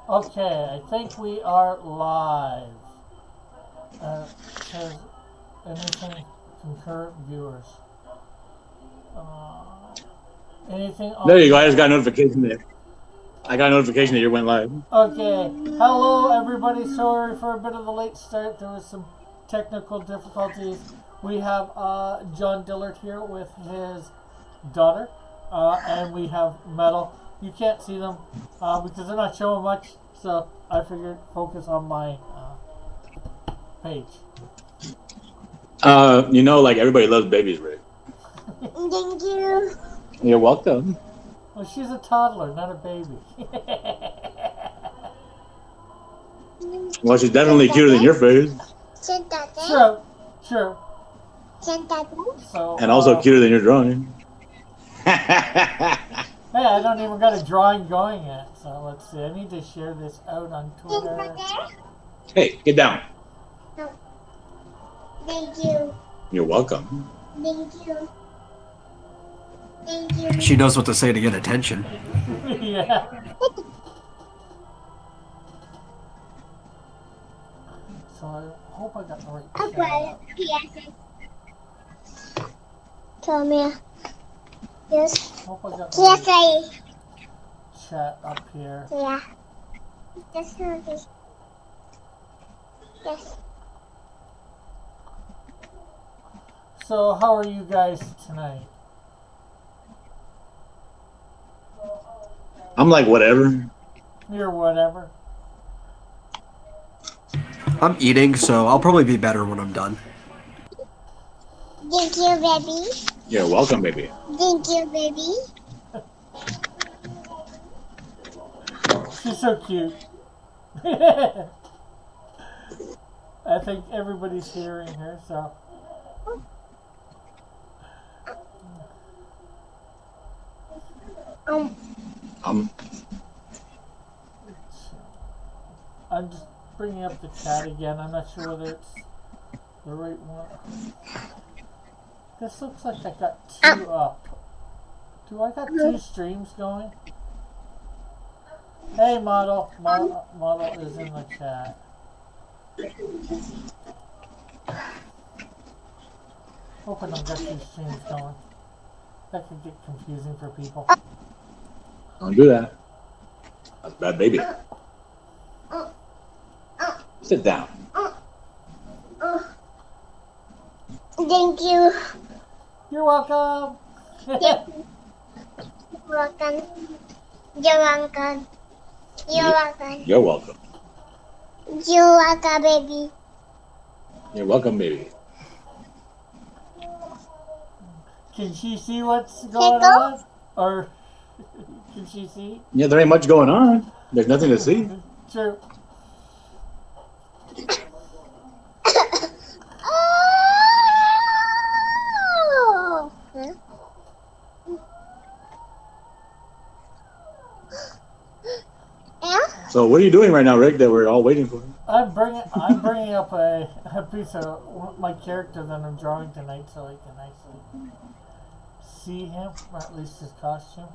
Okay, I think we are live. Says anything concurrent viewers. Anything on There you go. I just got a notification there. I got a notification that you went live. Okay. Hello, everybody. Sorry for a bit of a late start. There was some technical difficulties. We have John Dillard here with his daughter, and we have Metal. You can't see them because they're not showing much, so I figured focus on my page. Like everybody loves babies, Rick. Thank you. You're welcome. Well, she's a toddler, not a baby. Well, she's definitely cuter than your face. True, true. So, And also cuter than your drawing. Hey, I don't even got a drawing going yet. So let's see. I need to share this out on Twitter. Hey, get down. No. Thank you. You're welcome. Thank you. Thank you. She knows what to say to get attention. Yeah. So I hope I got the right Okay. Yes. Come here. Yes. Hope I got the Yes, right I. chat up here. Yeah. That's not this. Yes. So how are you guys tonight? I'm like, whatever. You're whatever. I'm eating, so I'll probably be better when I'm done. Thank you, baby. You're welcome, baby. Thank you, baby. She's so cute. I think everybody's hearing her, so. I'm just bringing up the chat again. I'm not sure whether it's the right one. This looks like I got two up. Do I got two streams going? Hey, model. Model is in the chat. Hope I don't got two streams going. That could get confusing for people. Don't do that. That's a bad baby. Sit down. Thank you. You're welcome. You're welcome. You're welcome. You're welcome. You're welcome. You're welcome, baby. You're welcome, baby. Can she see what's going on? Or can she see? Yeah, there ain't much going on. There's nothing to see. True. Oh! Yeah? So what are you doing right now, Rick, that we're all waiting for? I'm bringing up a piece of my character that I'm drawing tonight, so I can actually see him, or at least his costume.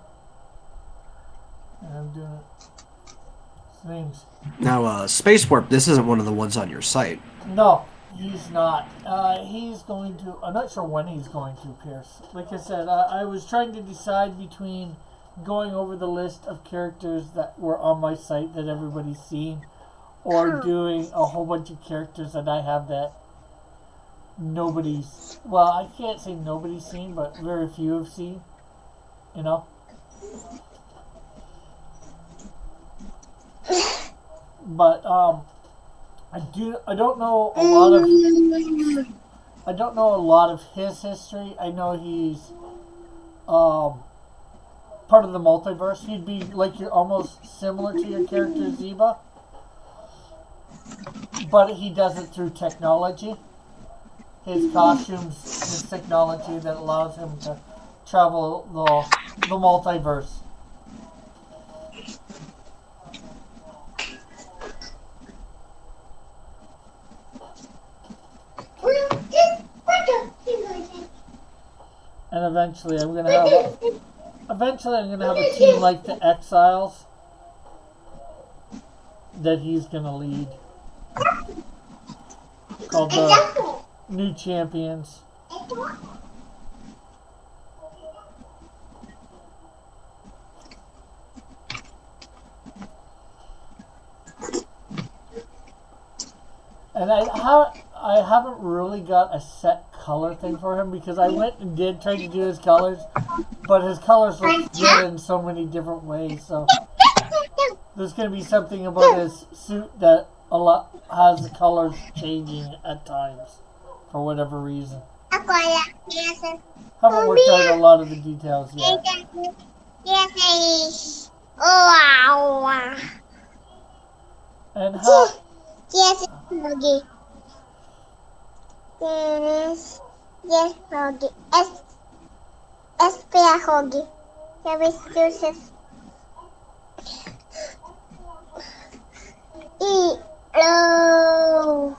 And I'm doing it. His name's Now, Space Warp, this isn't one of the ones on your site. No, he's not. He's going to. I'm not sure when he's going to, Pierce. Like I said, I was trying to decide between going over the list of characters that were on my site that everybody's seen, or doing a whole bunch of characters that I have that nobody's. Well, I can't say nobody's seen, but very few have seen. You know. But I don't know a lot of. I don't know a lot of his history. I know he's part of the multiverse. He'd be like you're almost similar to your character Zeba, but he does it through technology. His costumes, his technology that allows him to travel the multiverse. And eventually I'm gonna have a team like the Exiles. that he's gonna lead, called the New Champions. And I haven't really got a set color thing for him because I went and did try to do his colors, but his colors look good in so many different ways. So there's going to be something about his suit that has the colors changing at times for whatever reason. Haven't worked out a lot of the details yet. And how? Yes, Froggy. Yes, Froggy. Espera, Froggy. Ya ves, Joseph. Y lo.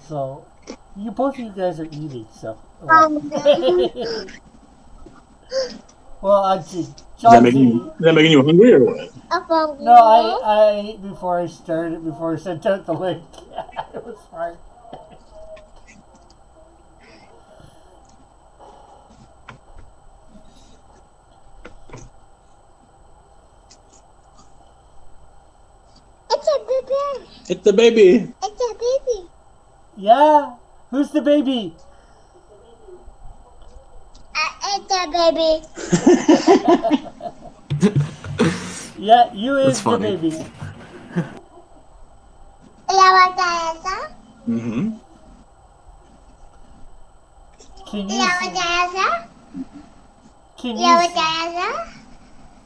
So, both of you guys are eating, so. Well, actually, Is that making you hungry or what? No, I ate before I started, before I sent out the link. It was smart. It's a baby. It's the baby. It's a baby. Yeah. Who's the baby? It's a baby. Yeah, you That's is the funny. baby. Mm-hmm. Can you? Can you?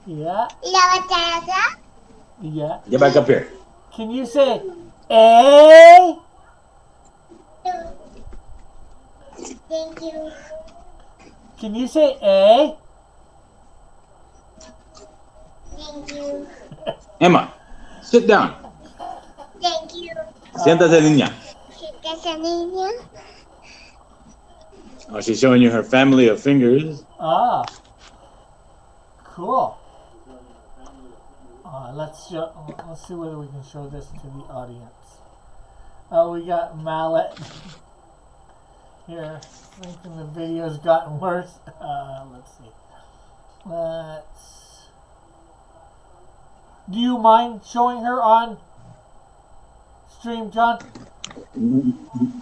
Yeah. Yeah. Get back up here. Can you say, "Eh"? Thank you. Can you say, "Eh"? Thank you. Emma, sit down. Thank you. Siéntate, niña. That's a niña. Oh, she's showing you her family of fingers. Ah. Cool. Let's see whether we can show this to the audience. We got Mallet here. Thinking the video's gotten worse. Let's see. Do you mind showing her on stream, John?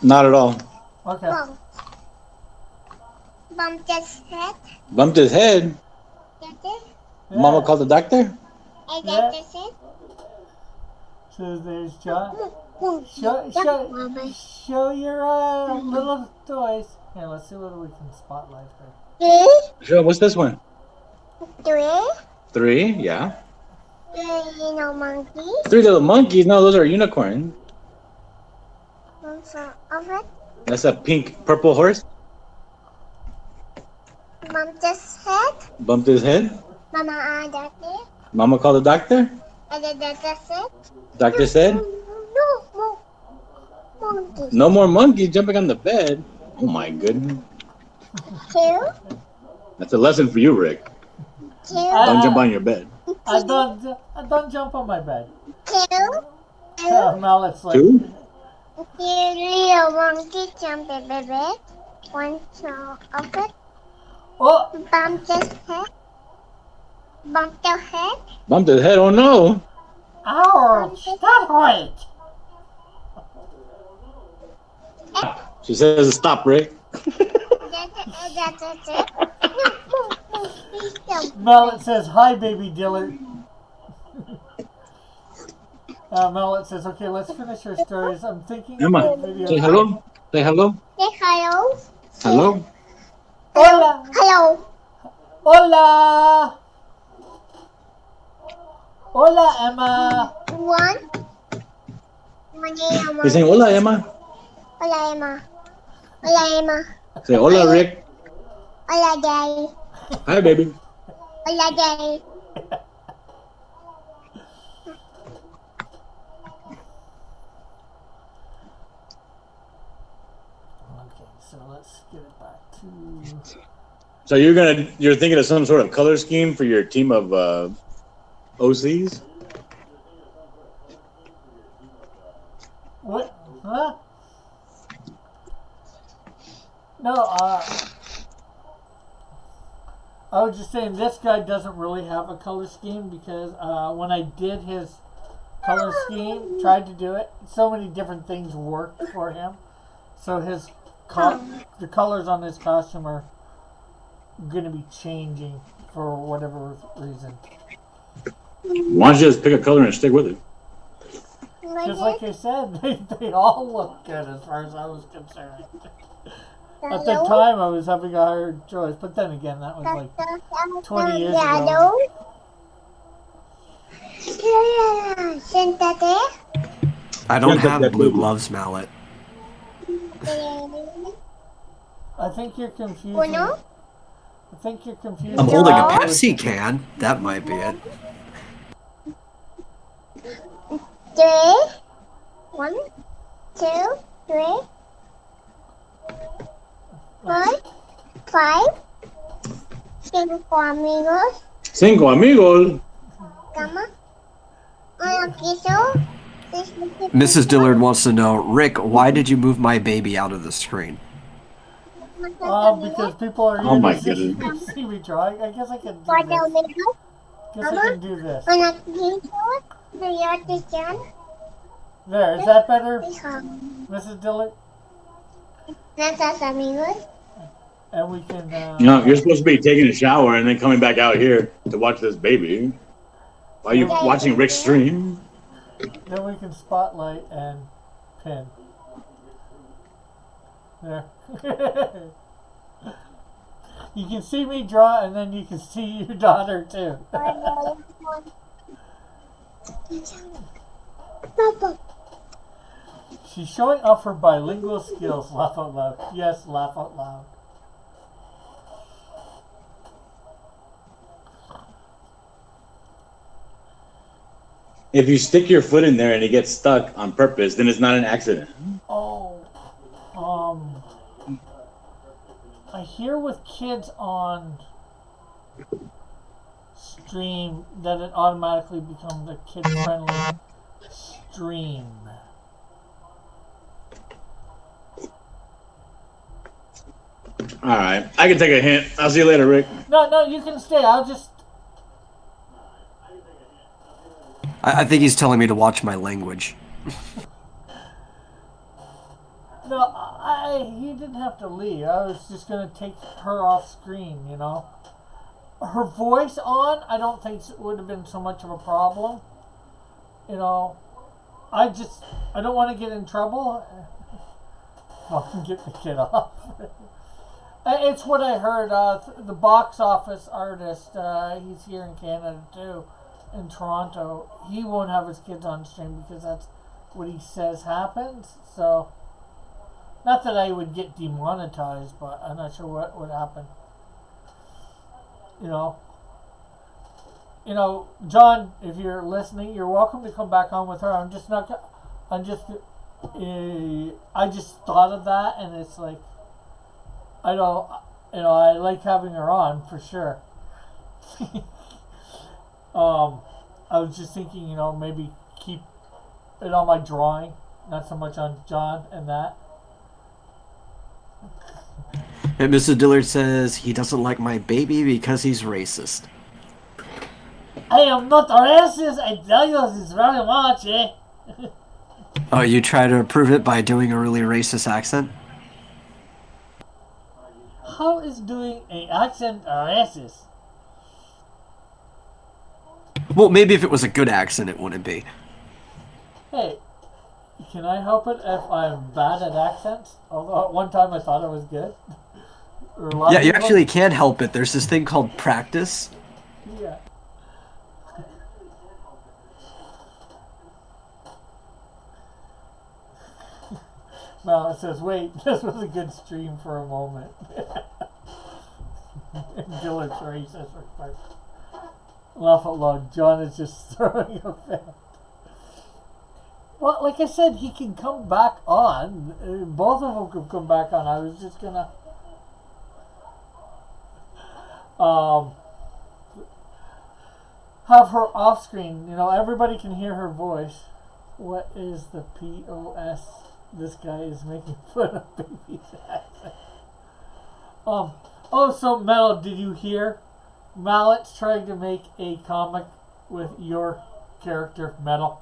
Not at all. Okay. Bumped his head. Bumped his head. That's it. Yeah. Mama called the doctor. And Yeah. that's it. So there's John. Boom. Show your little toys. Here, let's see whether we can spotlight her. Sure, what's this one? Three. 3, yeah. Monkey. 3 little monkeys. No, those are unicorns. Also, of it. That's a pink purple horse. Bumped his head. Bumped his head. Mama, doctor. Mama called the doctor. And then that's it. Doctor said, No more monkeys. no more monkeys jumping on the bed. Oh my goodness. 2. That's a lesson for you, Rick. 2. Don't jump on your bed. I don't jump on my bed. 2. Mallet's like. 2? Little monkey jumped in the bed. One saw of it. Oh, Bumped his head. Bumped the head. Bumped his head. Oh no. ouch! That hurt. She says, stop, Rick. That's it. No, please don't. Mallet says, "Hi, baby Dillard." Mallet says, "Okay, let's finish our stories. I'm thinking Emma, about videos." say hello. Say hello. Say hello. Hello. Hola, Hello. hola, hola, Emma. One. You're saying hola, Emma. Hola, Emma. Hola, Emma. Say hola, Rick. Hola, Daddy. Hi, baby. Hola, Daddy. let's get it back to. So you're thinking of some sort of color scheme for your team of OCs? What? Huh? No, I was just saying this guy doesn't really have a color scheme because when I did his color scheme, tried to do it, so many different things worked for him. So the colors on his costume are going to be changing for whatever reason. Why don't you just pick a color and stick with it? Just like I said, they all look good as far as I was concerned. At the time, I was having a hard choice, but then again, that was like 20 years ago. I don't have blue gloves, Mallet. I think you're confusing. I think you're confusing. I'm holding a Pepsi can. That might be it. 3. 1, 2, 3, 4, 5. 5 amigos. 5 amigos. Cama. Una piso. Mrs. Dillard wants to know, Rick, why did you move my baby out of the screen? Because people are Oh my using goodness. see me drawing. I guess I can do 4 this. amigos. Guess I can do this. Una piso. Priorización. There, is that better, Mrs. Dillard? Nuestros amigos. And we can. You're supposed to be taking a shower and then coming back out here to watch this baby. Why are you watching Rick's stream? Then we can spotlight and pin. There. You can see me draw, and then you can see your daughter too. Papa. She's showing off her bilingual skills. Laugh out loud. Yes, laugh out loud. If you stick your foot in there and it gets stuck on purpose, then it's not an accident. Oh, I hear with kids on stream that it automatically becomes a kid-friendly stream. All right, I can take a hint. I'll see you later, Rick. No, you can stay. I'll just. I think he's telling me to watch my language. No, he didn't have to leave. I was just gonna take her off screen. You know, her voice on. I don't think it would have been so much of a problem. You know, I don't want to get in trouble. Fucking get the kid off. It's what I heard. The box office artist, he's here in Canada too, in Toronto. He won't have his kids on stream because that's what he says happens. So, not that I would get demonetized, but I'm not sure what would happen. You know, John, if you're listening, you're welcome to come back on with her. I just thought of that, and it's like, I like having her on for sure. I was just thinking, maybe keep it on my drawing, not so much on John and that. And Mr. Dillard says he doesn't like my baby because he's racist. I am not racist, I tell you this very much, eh? Oh, you try to prove it by doing a really racist accent? How is doing an accent racist? Well, maybe if it was a good accent, it wouldn't be. Hey, can I help it if I'm bad at accents? Although at one time I thought I was good. Yeah, you actually can help it. There's this thing called practice. Yeah. Well, it says, wait, this was a good stream for a moment. Dillard's racist. Laugh out loud. John is just throwing a fit. Well, like I said, he can come back on. Both of them could come back on. I was just gonna have her off screen. You know, everybody can hear her voice. What is the POS? This guy is making fun of baby's accent. Oh, so Metal, did you hear? Mallet's trying to make a comic with your character, Metal.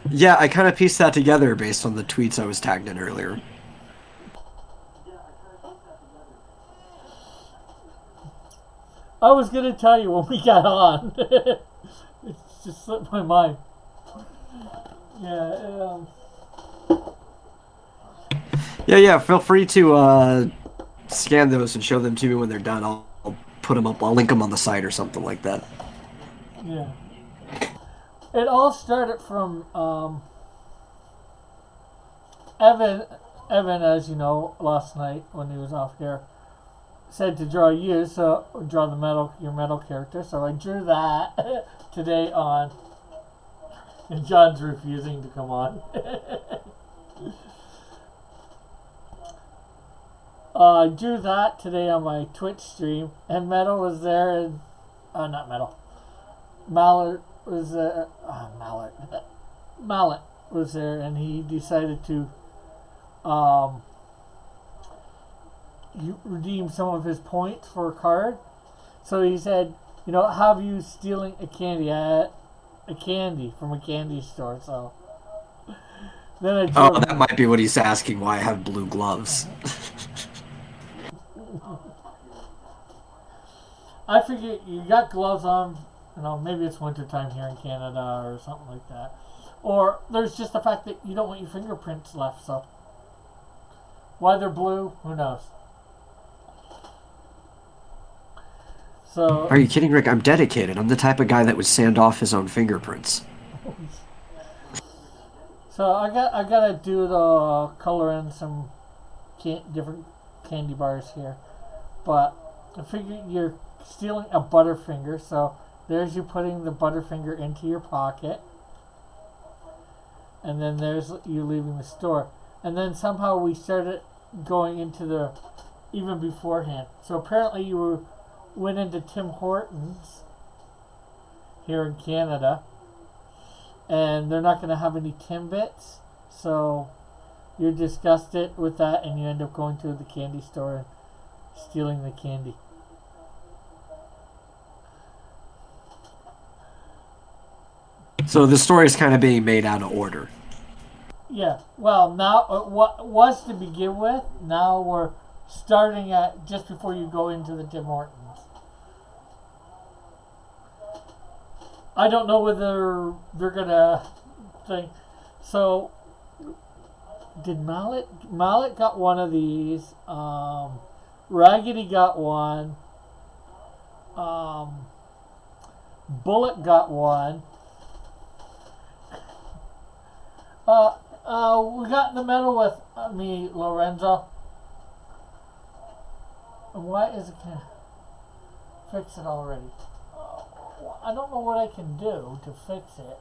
Yeah, I kind of pieced that together based on the tweets I was tagged in earlier. I was gonna tell you when we got on. It just slipped my mind. Yeah. Yeah. Feel free to scan those and show them to me when they're done. I'll put them up. I'll link them on the site or something like that. Yeah. It all started from Evan, as you know, last night when he was off here, said to draw you, so draw your metal character. So I drew that today on, and John's refusing to come on. I drew that today on my Twitch stream, and Metal was there, and not Metal, Mallet was there. Mallet was there, and he decided to redeem some of his points for a card. So he said, you know, have you stealing a candy from a candy store. So then I drew that might be what he's asking, why I have blue gloves. I figure you got gloves on, you know, maybe it's wintertime here in Canada or something like that. Or there's just the fact that you don't want your fingerprints left, so why they're blue, who knows. So Are you kidding, Rick? I'm dedicated. I'm the type of guy that would sand off his own fingerprints. So I gotta do the color in some different candy bars here, but I figure you're stealing a Butterfinger, so there's you putting the Butterfinger into your pocket, and then there's you leaving the store, and then somehow we started going into the even beforehand. So apparently you went into Tim Hortons here in Canada, and they're not going to have any Timbits, so you're disgusted with that, and you end up going to the candy store and stealing the candy. So the story is kind of being made out of order. Yeah, well, now what was to begin with, now we're starting at just before you go into the Tim Hortons. I don't know whether they're gonna think. So, did Mallet got one of these? Raggedy got one. Bullet got one. We got in the middle with me, Lorenzo. Why is it can't fix it already? I don't know what I can do to fix it.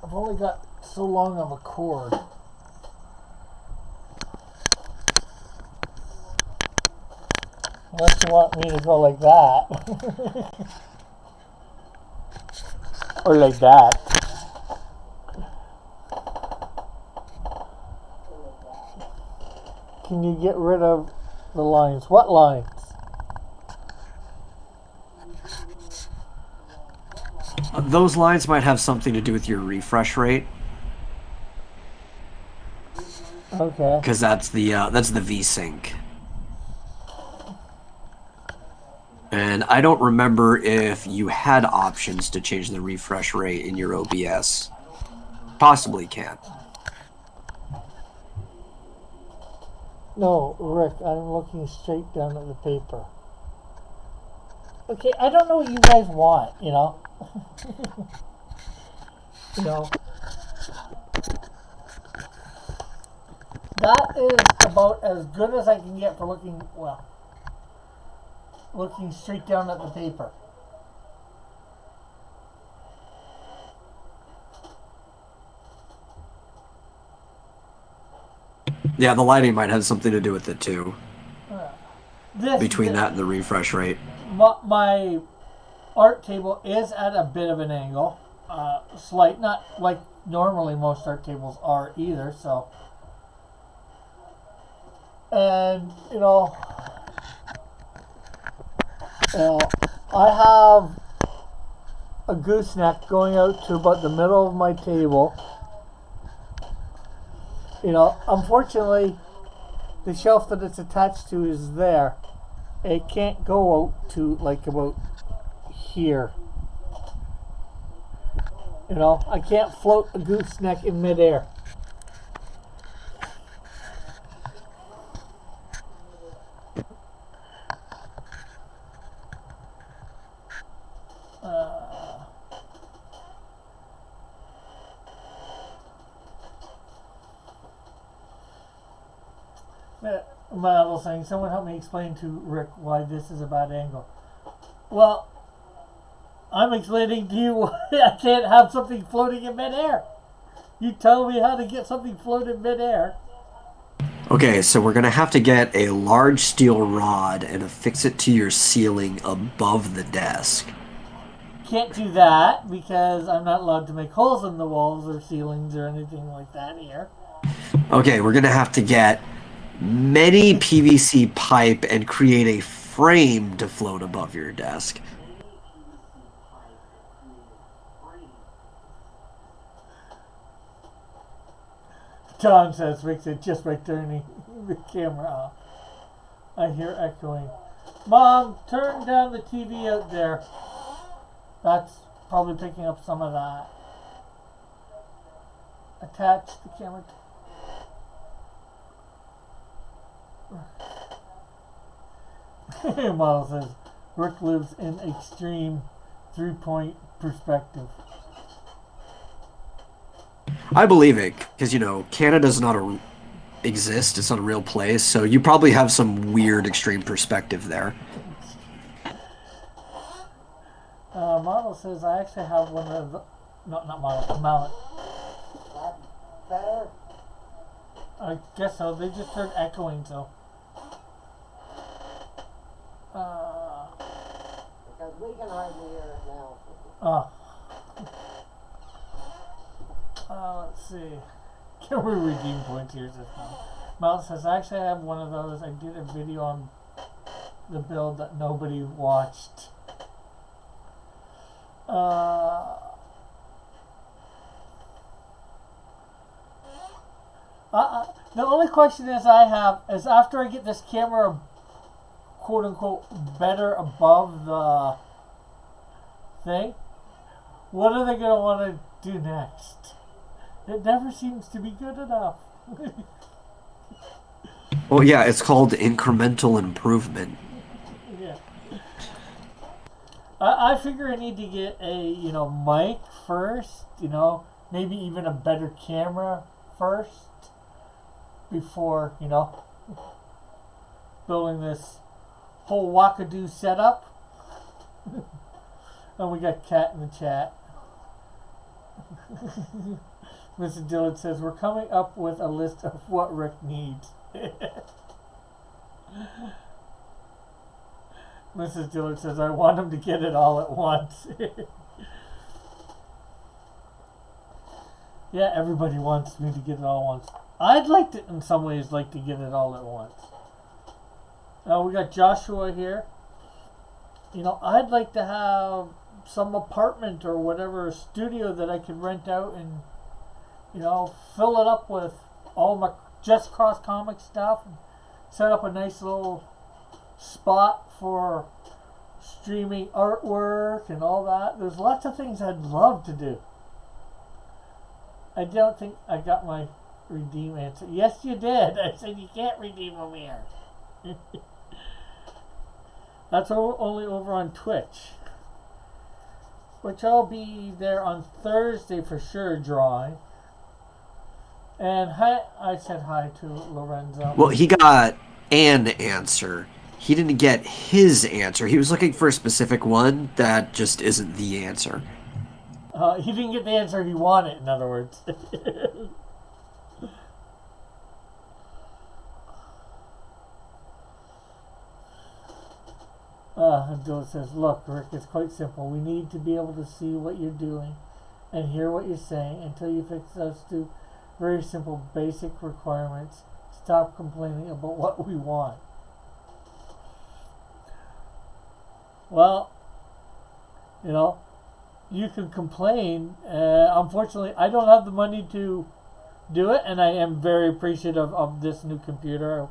I've only got so long of a cord. Unless you want me to go like that. Or like that. Can you get rid of the lines? What lines? Those lines might have something to do with your refresh rate. Okay. Because that's the V-Sync. And I don't remember if you had options to change the refresh rate in your OBS. Possibly can. No, Rick, I'm looking straight down at the paper. Okay, I don't know what you guys want, you know? You know? that is about as good as I can get for looking, well, looking straight down at the paper. Yeah, the lighting might have something to do with it too. This, That and the refresh rate. my art table is at a bit of an angle. Slight, not like normally most art tables are either, so. And, I have a gooseneck going out to about the middle of my table. Unfortunately, the shelf that it's attached to is there. It can't go out to like about here. I can't float a gooseneck in midair. My little saying, someone help me explain to Rick why this is a bad angle. Well, I'm explaining to you why I can't have something floating in midair. You tell me how to get something floating in midair. Okay, so we're gonna have to get a large steel rod and affix it to your ceiling above the desk. Can't do that because I'm not allowed to make holes in the walls or ceilings or anything like that here. Okay, we're gonna have to get many PVC pipe and create a frame to float above your desk. John says, fix it just by turning the camera off. I hear echoing. Mom, turn down the TV out there. That's probably picking up some of that. Attach the camera. Model says, Rick lives in extreme 3-point perspective. I believe it, because, Canada's not exist. It's not a real place, so you probably have some weird extreme perspective there. Model says, I actually have one of the... No, not model, Mallet. Better? I guess so. They just heard echoing, so... Because we can hardly hear it now. Let's see. Can we redeem points here this time? Mallet says, actually I have one of those. I did a video on the build that nobody watched. The only question I have is after I get this camera quote unquote better above the thing, what are they going to want to do next? It never seems to be good enough. Well, yeah, it's called incremental improvement. Yeah. I figure I need to get a, mic first, maybe even a better camera first before, building this whole wackadoo setup. And we got Cat in the chat. Mr. Dillon says, we're coming up with a list of what Rick needs. Mrs. Dillon says, I want him to get it all at once. Yeah, everybody wants me to get it all at once. I'd like to, in some ways, like to get it all at once. We got Joshua here. I'd like to have some apartment or whatever studio that I could rent out and, fill it up with all my Just Cross comic stuff and set up a nice little spot for streaming artwork and all that. There's lots of things I'd love to do. I don't think I got my redeem answer. Yes, you did. I said you can't redeem them here. That's only over on Twitch, which I'll be there on Thursday for sure drawing. And hi, I said hi to Lorenzo. Well, he got an answer. He didn't get his answer. He was looking for a specific one that just isn't the answer. He didn't get the answer he wanted, in other words. Joe says, look, Rick, it's quite simple. We need to be able to see what you're doing and hear what you're saying until you fix us to very simple basic requirements. Stop complaining about what we want. Well, you know, you can complain. Unfortunately, I don't have the money to do it, and I am very appreciative of this new computer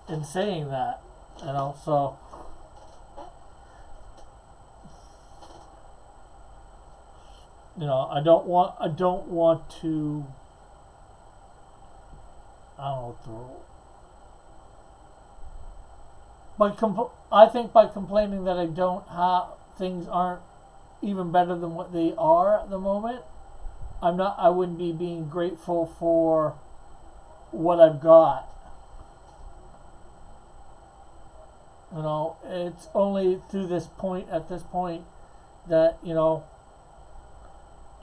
in saying that. You know, so you know, I don't want to. I don't know. I think by complaining that I don't have things aren't even better than what they are at the moment, I wouldn't be being grateful for what I've got. You know, it's only through this point, at this point, that, you know,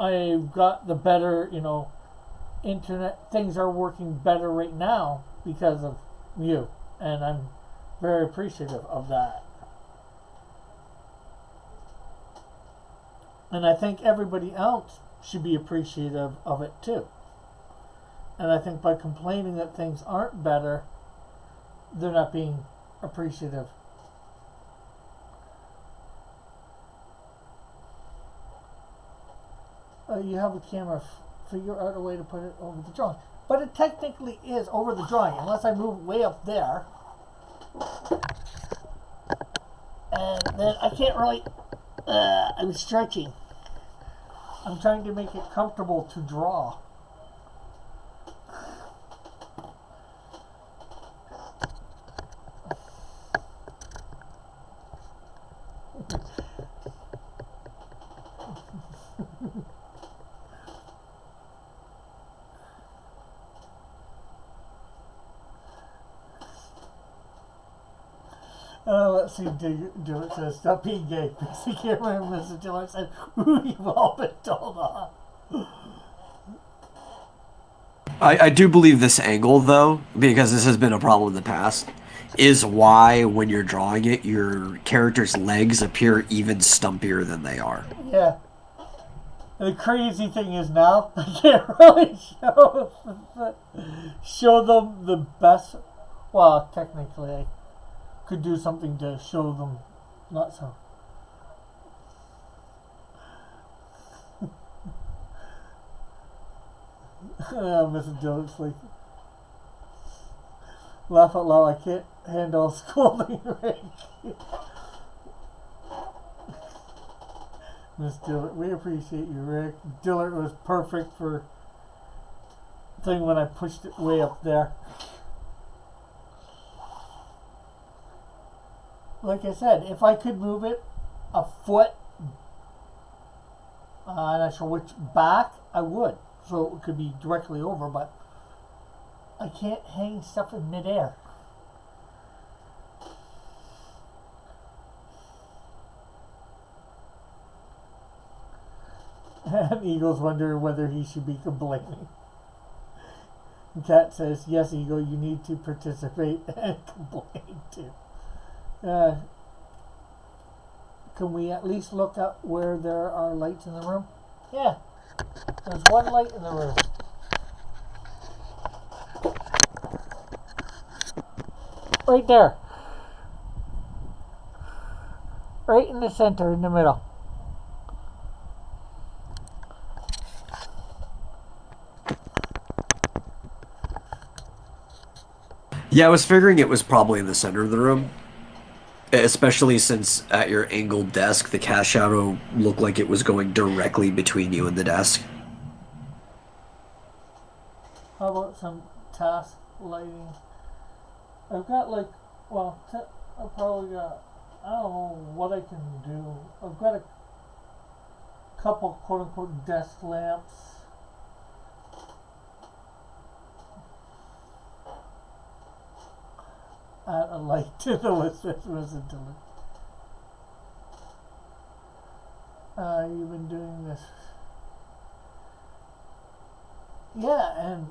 I've got the better, you know, internet. Things are working better right now because of you, and I'm very appreciative of that. And I think everybody else should be appreciative of it too. And I think by complaining that things aren't better, they're not being appreciative. You have a camera, figure out a way to put it over the drawing. But it technically is over the drawing, unless I move way up there. And then I can't really, I'm stretching. I'm trying to make it comfortable to draw. Let's see, do it says, stop being gay. Basic camera Mr. Diller said, ooh, you've all been told off. I do believe this angle, though, because this has been a problem in the past, is why when you're drawing it, your character's legs appear even stumpier than they are. Yeah. The crazy thing is now, I can't really show them the best. Well, technically, I could do something to show them not so. Mrs. Jones, like, laugh out loud. I can't handle scolding Rick. Miss Dillard, we appreciate you, Rick. Dillard was perfect for thing when I pushed it way up there. Like I said, if I could move it a foot, I'm not sure which back, I would. So it could be directly over, but I can't hang stuff in midair. And Eagle's wondering whether he should be complaining. And Cat says, yes, Eagle, you need to participate and complain too. Can we at least look up where there are lights in the room? Yeah, there's one light in the room. Right there. Right in the center, in the middle. Yeah, I was figuring it was probably in the center of the room. Especially since at your angled desk, the cast shadow looked like it was going directly between you and the desk. How about some task lighting? I've got like, well, I've probably got, I don't know what I can do. I've got a couple quote unquote desk lamps. add a like to the list that wasn't delivered. You've been doing this. Yeah, and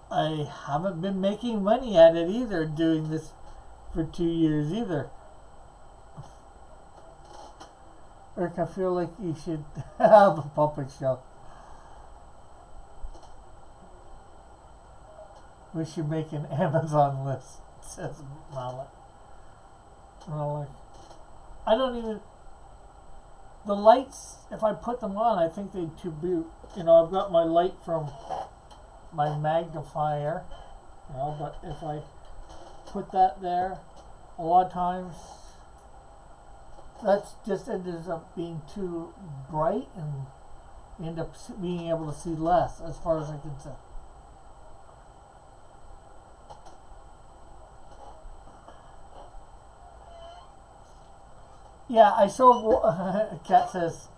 I haven't been making money at it either, doing this for 2 years either. Rick, I feel like you should have a puppet show. We should make an Amazon list, says Mallet. Well, I don't even... The lights, if I put them on, I think they'd too boot. You know, I've got my light from my magnifier. You know, but if I put that there, a lot of times that's just ends up being too bright, and you end up being able to see less, as far as I can tell. Yeah, I sold. Cat says,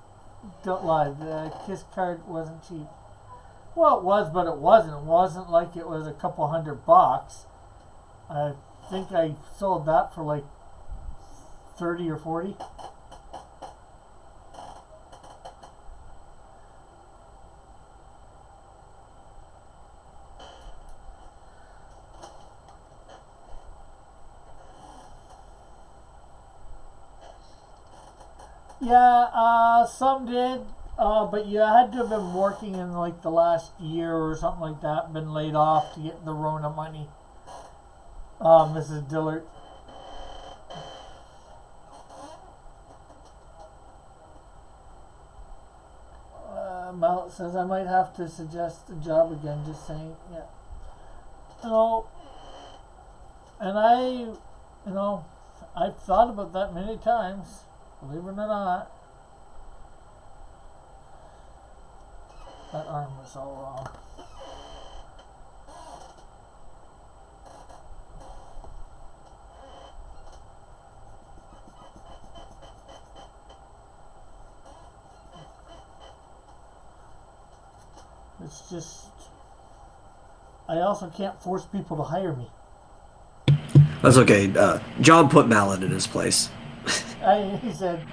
"Don't lie. The Kiss card wasn't cheap." Well, it was, but it wasn't. It wasn't like it was a couple $100. I think I sold that for like 30 or 40. Yeah, some did, but you had to have been working in like the last year or something like that, been laid off to get the Rona money. Mrs. Dillard. Mallet says, I might have to suggest a job again, just saying, yeah. You know, and I've thought about that many times. Believe it or not, that arm was all wrong. It's just, I also can't force people to hire me. That's okay. John put Mallet in his place. He said,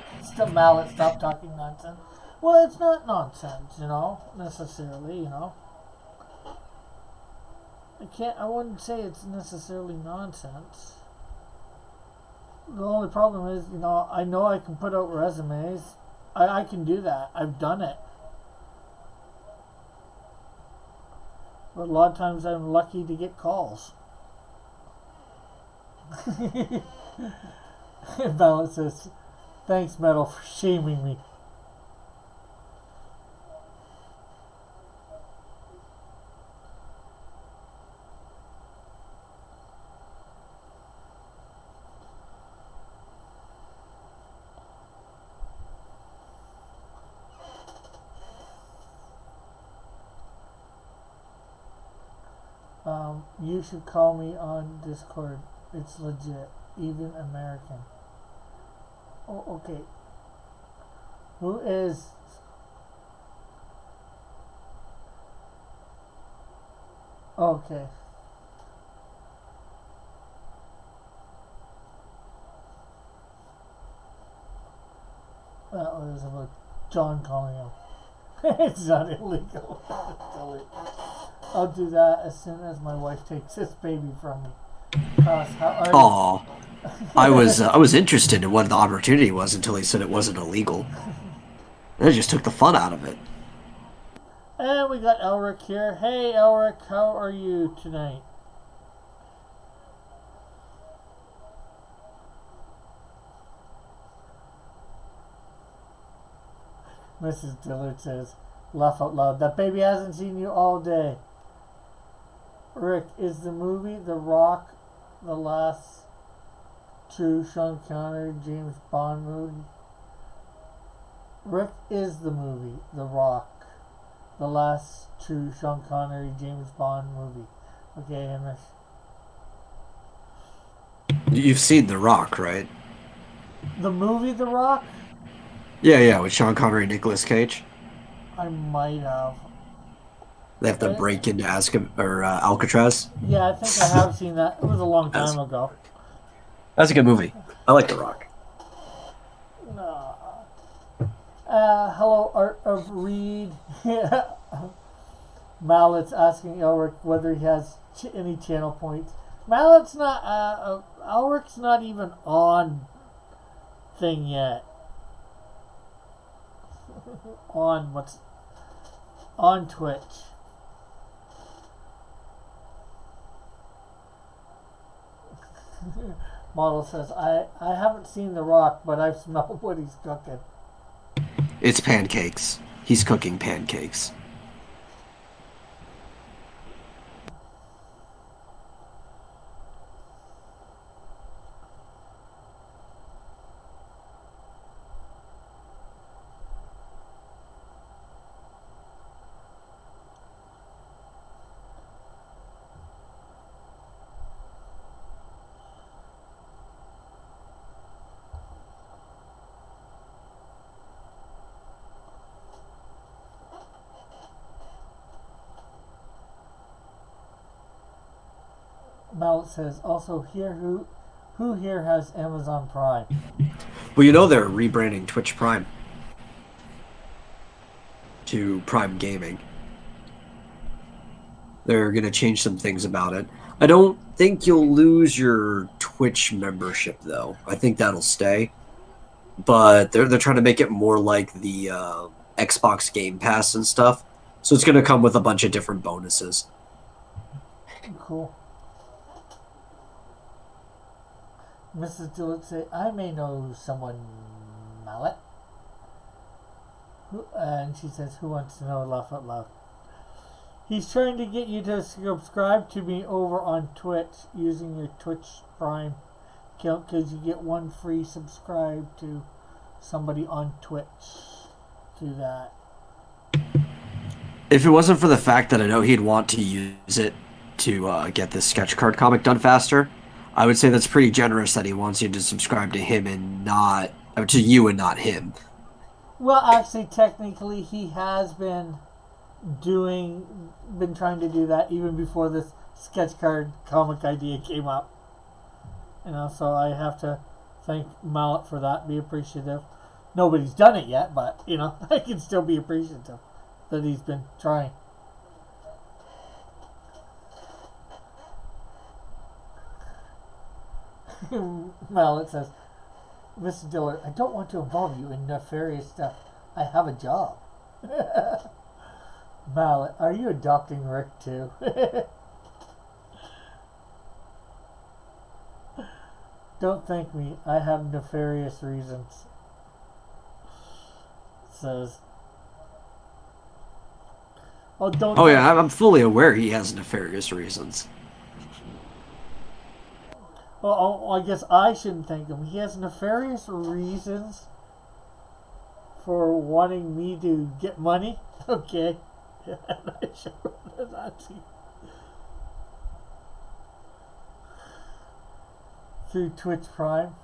Mallet, stop talking nonsense. Well, it's not nonsense, necessarily, I wouldn't say it's necessarily nonsense. The only problem is, I know I can put out resumes. I can do that. I've done it. But a lot of times I'm lucky to get calls. Mallet says, thanks, Metal, for shaming me. You should call me on Discord. It's legit, even American. Oh, okay. Who is... Okay. That was about John calling him. It's not illegal. I'll do that as soon as my wife takes this baby from me. Aw. I was interested in what the opportunity was until he said it wasn't illegal. And I just took the fun out of it. And we got Elric here. Hey Elric, how are you tonight? Mrs. Dillard says, laugh out loud. That baby hasn't seen you all day. Rick, is the movie The Rock the last true Sean Connery James Bond movie? Rick, is the movie The Rock the last true Sean Connery James Bond movie? Okay, Hamish. You've seen The Rock, right? The movie The Rock? Yeah, with Sean Connery and Nicolas Cage. I might have. They have to break into Alcatraz. Yeah, I think I have seen that. It was a long That's- time ago. That's a good movie. I like The Rock. Hello, Art of Reed. Mallet's asking Elric whether he has any channel points. Mallet's not. Elric's not even on thing yet. On Twitch. Model says, I haven't seen The Rock, but I've smelled what he's cooking. It's pancakes. He's cooking pancakes. Mallet says, also here, who here has Amazon Prime? Well, you know they're rebranding Twitch Prime to Prime Gaming. They're going to change some things about it. I don't think you'll lose your Twitch membership, though. I think that'll stay. But they're trying to make it more like the Xbox Game Pass and stuff. So it's going to come with a bunch of different bonuses. Cool. Mrs. Dillard say, I may know someone, Mallet. And she says, who wants to know? Laugh out loud. He's trying to get you to subscribe to me over on Twitch using your Twitch Prime account because you get one free subscribe to somebody on Twitch through that. If it wasn't for the fact that I know he'd want to use it to get this sketch card comic done faster, I would say that's pretty generous that he wants you to subscribe to him and not to you and not him. Well, actually, technically, he has been trying to do that even before this sketch card comic idea came up. You know, so I have to thank Mallet for that. Be appreciative. Nobody's done it yet, but you know, I can still be appreciative that he's been trying. Mallet says, Mr. Dillard, I don't want to involve you in nefarious stuff. I have a job. Mallet, are you adopting Rick too? Don't thank me. I have nefarious reasons. Says. Oh, don't. Oh yeah, I'm fully aware he has nefarious reasons. Well, I guess I shouldn't thank him. He has nefarious reasons for wanting me to get money. Okay. Through Twitch Prime.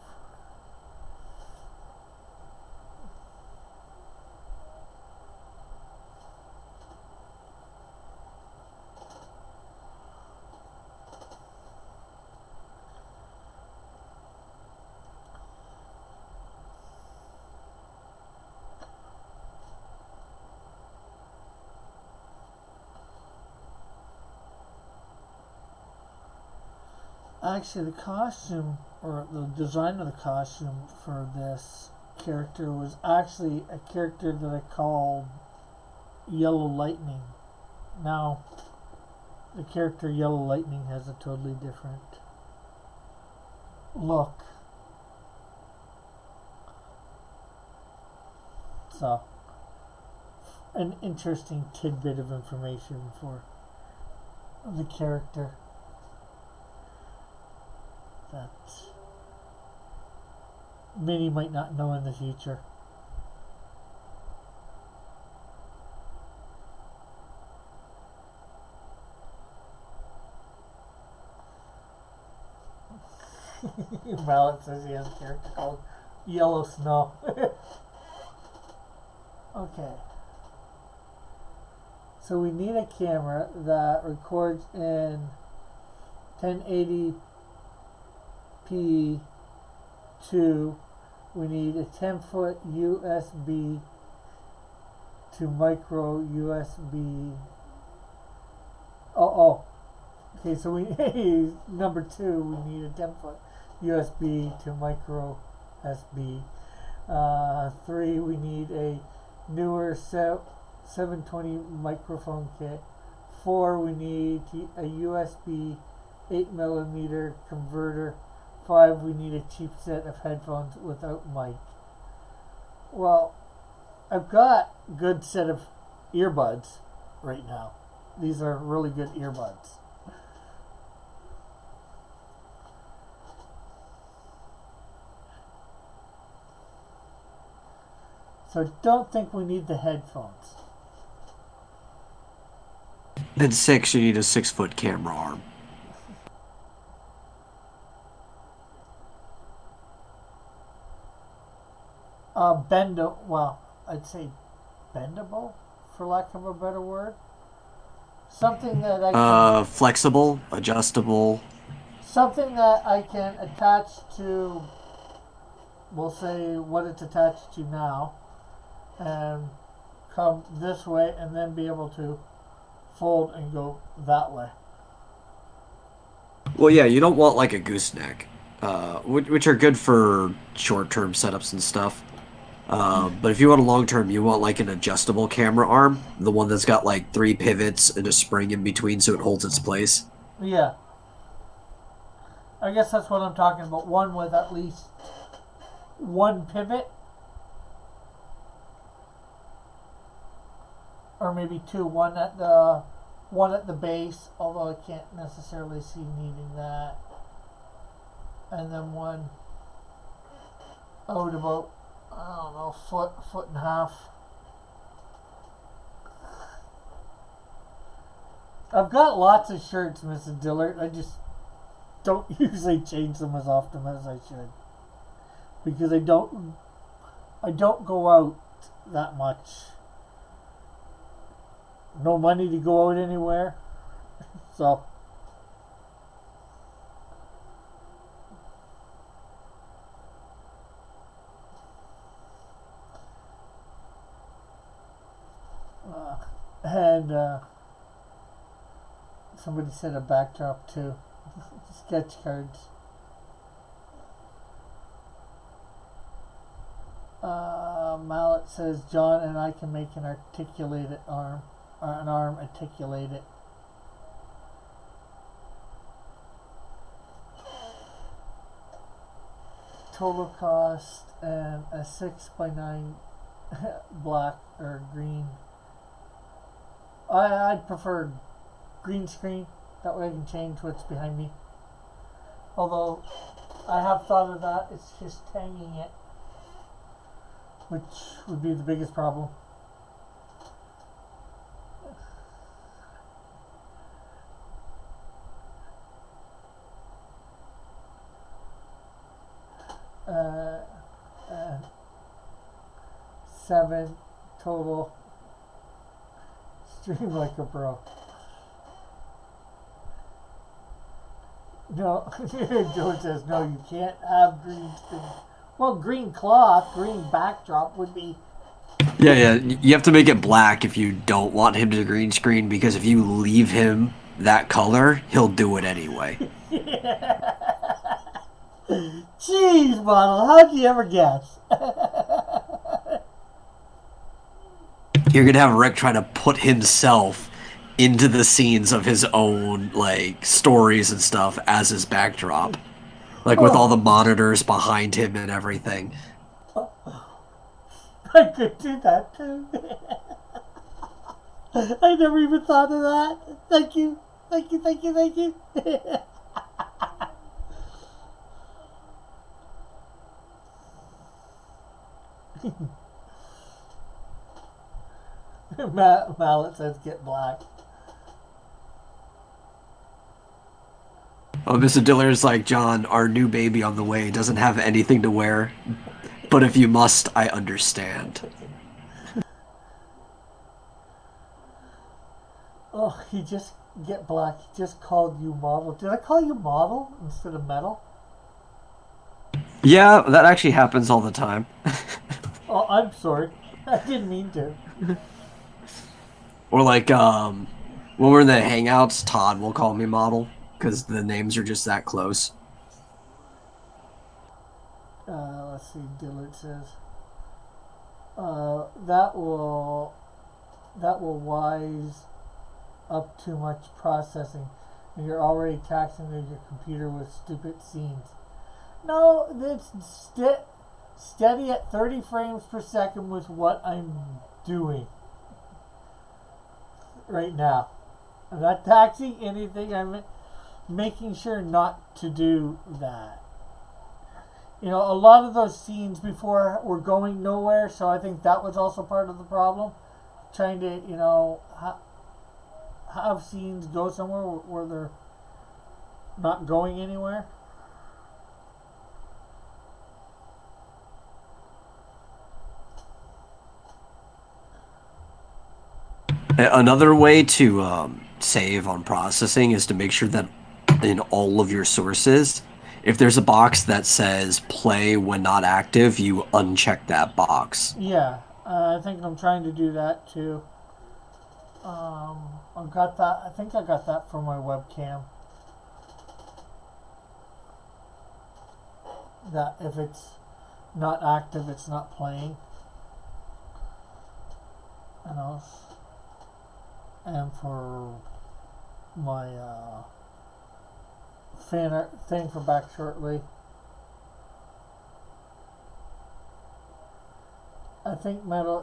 Actually, the costume, or the design of the costume for this character was actually a character that I called Yellow Lightning. Now, the character Yellow Lightning has a totally different look. So, an interesting tidbit of information for the character that many might not know in the future. Mallet says he has a character called Yellow Snow. Okay. So we need a camera that records in 1080p to, we need a 10-foot USB to micro USB. Okay, so we number 2, we need a 10-foot USB to micro USB. 3, we need a newer 720 microphone kit. 4, we need a USB 8mm converter. 5, we need a cheap set of headphones without mic. Well, I've got a good set of earbuds right now. These are really good earbuds. So I don't think we need the headphones. And 6, you need a 6-foot camera arm. I'd say bendable, for lack of a better word. Something that I can, flexible, adjustable. something that I can attach to, we'll say what it's attached to now, and come this way and then be able to fold and go that way. Well, yeah, you don't want like a gooseneck, which are good for short-term setups and stuff. But if you want a long-term, you want like an adjustable camera arm, the one that's got like 3 pivots and a spring in between so it holds its place. Yeah. I guess that's what I'm talking about. One with at least one pivot. Or maybe 2. One at the base, although I can't necessarily see needing that. And then one out about, I don't know, foot and a half. I've got lots of shirts, Mrs. Dillard. I just don't usually change them as often as I should. Because I don't go out that much. No money to go out anywhere. So somebody said a backdrop too. Sketch cards. Mallet says John and I can make an articulated arm. An arm articulated. Total cost and a 6x9 black or green. I'd prefer green screen. That way I can change what's behind me. Although I have thought of that. It's just hanging it, which would be the biggest problem. Uh, 7 total. Stream like a pro. No, George says no. You can't have green screen. Well, green cloth, green backdrop would be. Yeah. You have to make it black if you don't want him to green screen, because if you leave him that color, he'll do it anyway. Jeez, model, how'd you ever guess? You're gonna have Rick trying to put himself into the scenes of his own, like, stories and stuff as his backdrop. Like, with all the monitors behind him and everything. I could do that, too. I never even thought of that. Thank you. Mallet says get black. Oh, Mr. Diller's like, John, our new baby on the way doesn't have anything to wear, but if you must, I understand. he just get black. He just called you model. Did I call you model instead of metal? Yeah, that actually happens all the time. Oh, I'm sorry. I didn't mean to. Or like, when we're in the hangouts, Todd will call me model because the names are just that close. Let's see. Dillard says that will wise up too much processing, and you're already taxing your computer with stupid scenes. No, it's steady at 30 frames per second with what I'm doing right now. I'm not taxing anything. I'm making sure not to do that. You know, a lot of those scenes before were going nowhere, so I think that was also part of the problem. Trying to, you know, have scenes go somewhere where they're not going anywhere. Another way to save on processing is to make sure that in all of your sources, if there's a box that says play when not active, you uncheck that box. Yeah, I think I'm trying to do that too. I got that. I think I got that from my webcam. That if it's not active, it's not playing. And and for my fan art thing for Back Shortly, I think Metal,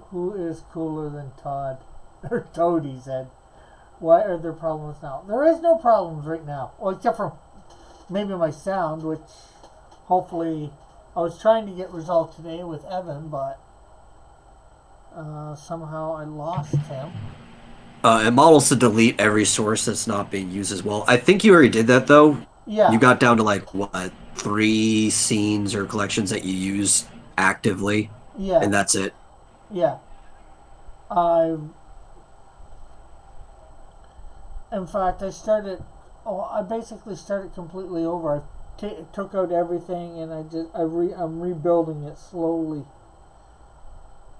who is cooler than Todd? Or Toad, he said. Why are there problems now? There is no problems right now. Well, except for maybe my sound, which hopefully I was trying to get resolved today with Evan, but somehow I lost him. It models to delete every source that's not being used as well. I think you already did that though. Yeah. You got down to like what, 3 scenes or collections that you use actively, Yeah. and that's it. Yeah. In fact, I basically started completely over. I took out everything and I'm rebuilding it slowly,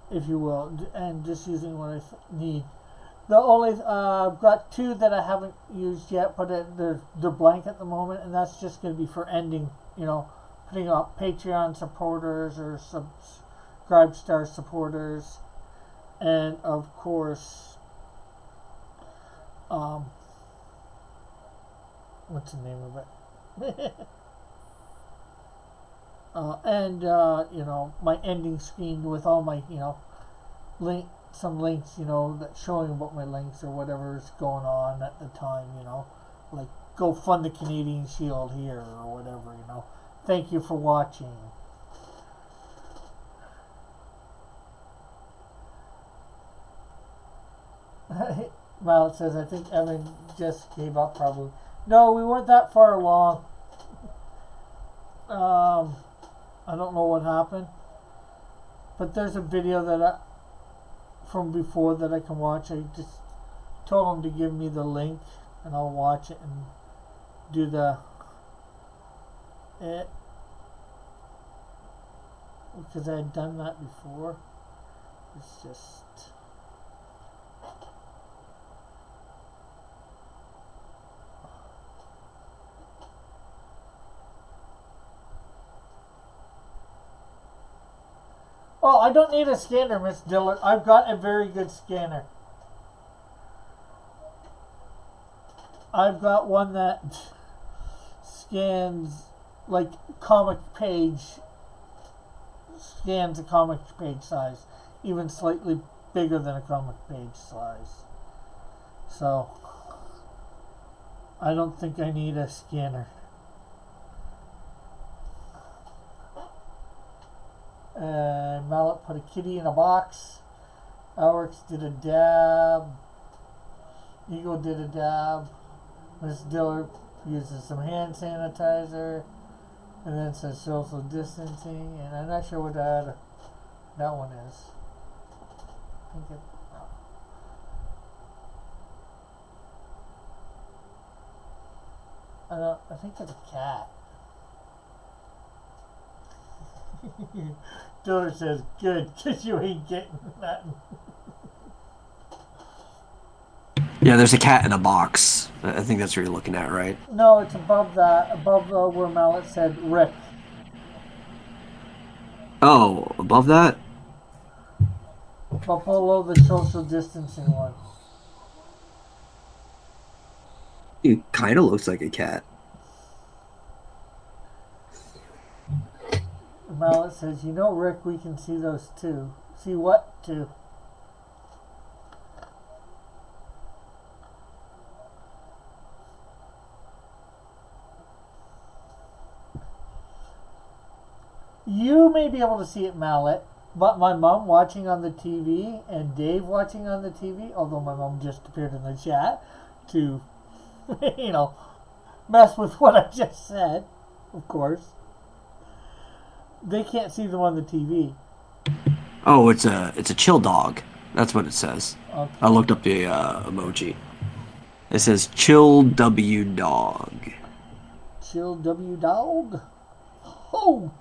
if you will, and just using what I need. The only I've got 2 that I haven't used yet, but they're blank at the moment, and that's just going to be for ending. You know, putting up Patreon supporters or Subscribe Star supporters, and of course, what's the name of it? You know, my ending screen with all my, you know, some links, you know, that showing about my links or whatever is going on at the time, you know, like go fund the Canadian Shield here or whatever, you know. Thank you for watching. Mallet says, I think Evan just gave up probably. No, we weren't that far along. I don't know what happened, but there's a video that from before that I can watch. I just told him to give me the link and I'll watch it and do it because I had done that before. It's just oh, I don't need a scanner, Miss Dillard. I've got a very good scanner. I've got one that scans like comic page, scans a comic page size, even slightly bigger than a comic page size. So, I don't think I need a scanner. Mallet put a kitty in a box. Alex did a dab. Eagle did a dab. Miss Dillard uses some hand sanitizer. And then says social distancing. And I'm not sure what that one is. I think I think it's a cat. Diller says, good, because you ain't getting nothing. Yeah, there's a cat in a box. I think that's what you're looking at, right? No, it's above that, above where Mallet said Rick. Oh, above that? But below the social distancing one. It kind of looks like a cat. Mallet says, you know, Rick, we can see those too. See what too? You may be able to see it, Mallet, but my mom watching on the TV and Dave watching on the TV, although my mom just appeared in the chat to, you know, mess with what I just said, of course. They can't see them on the TV. Oh, it's a chill dog. That's what it says. Okay. I looked up the emoji. It says chill W dog. Chill W dog? Oh,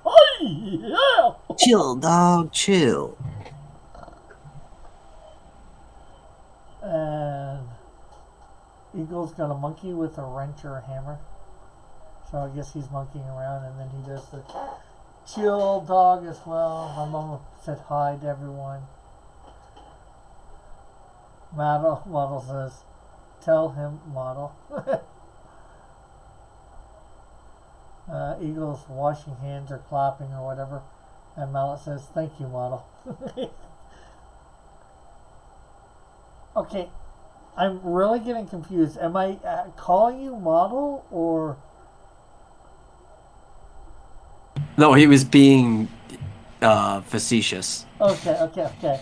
hey, yeah! Chill dog, chill. And Eagle's got a monkey with a wrench or a hammer. So I guess he's monkeying around, and then he does the chill dog as well. My mom said hi to everyone. Model says, tell him, model. Eagle's washing hands or clapping or whatever. And Mallet says, thank you, model. Okay, I'm really getting confused. Am I calling you model or... No, he was being facetious. Okay.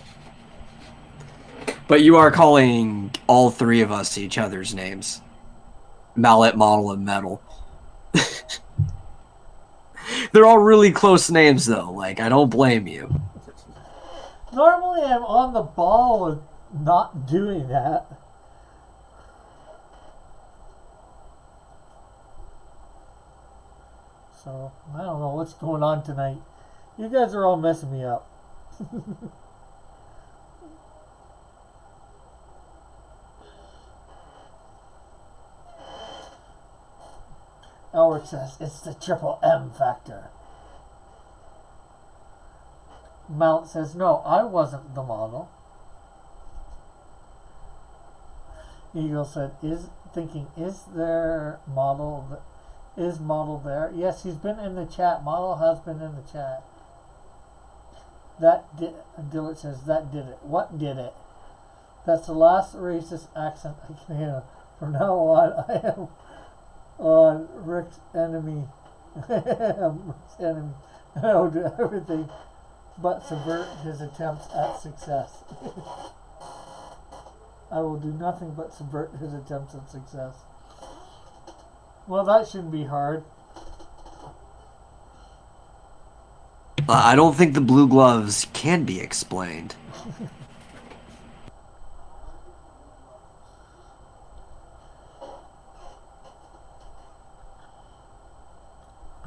But you are calling all three of us each other's names. Mallet, Model, and Metal. They're all really close names, though. Like, I don't blame you. Normally I'm on the ball with not doing that. So, I don't know what's going on tonight. You guys are all messing me up. Elric says, it's the triple M factor. Mallet says, no, I wasn't the model. Eagle said, is there model... Is model there? Yes, he's been in the chat. Model has been in the chat. Dillard says, that did it. What did it? That's the last racist accent I can hear. From now on, I am on Rick's enemy. I'm Rick's enemy. I will do everything but subvert his attempts at success. I will do nothing but subvert his attempts at success. Well, that shouldn't be hard. I don't think the blue gloves can be explained.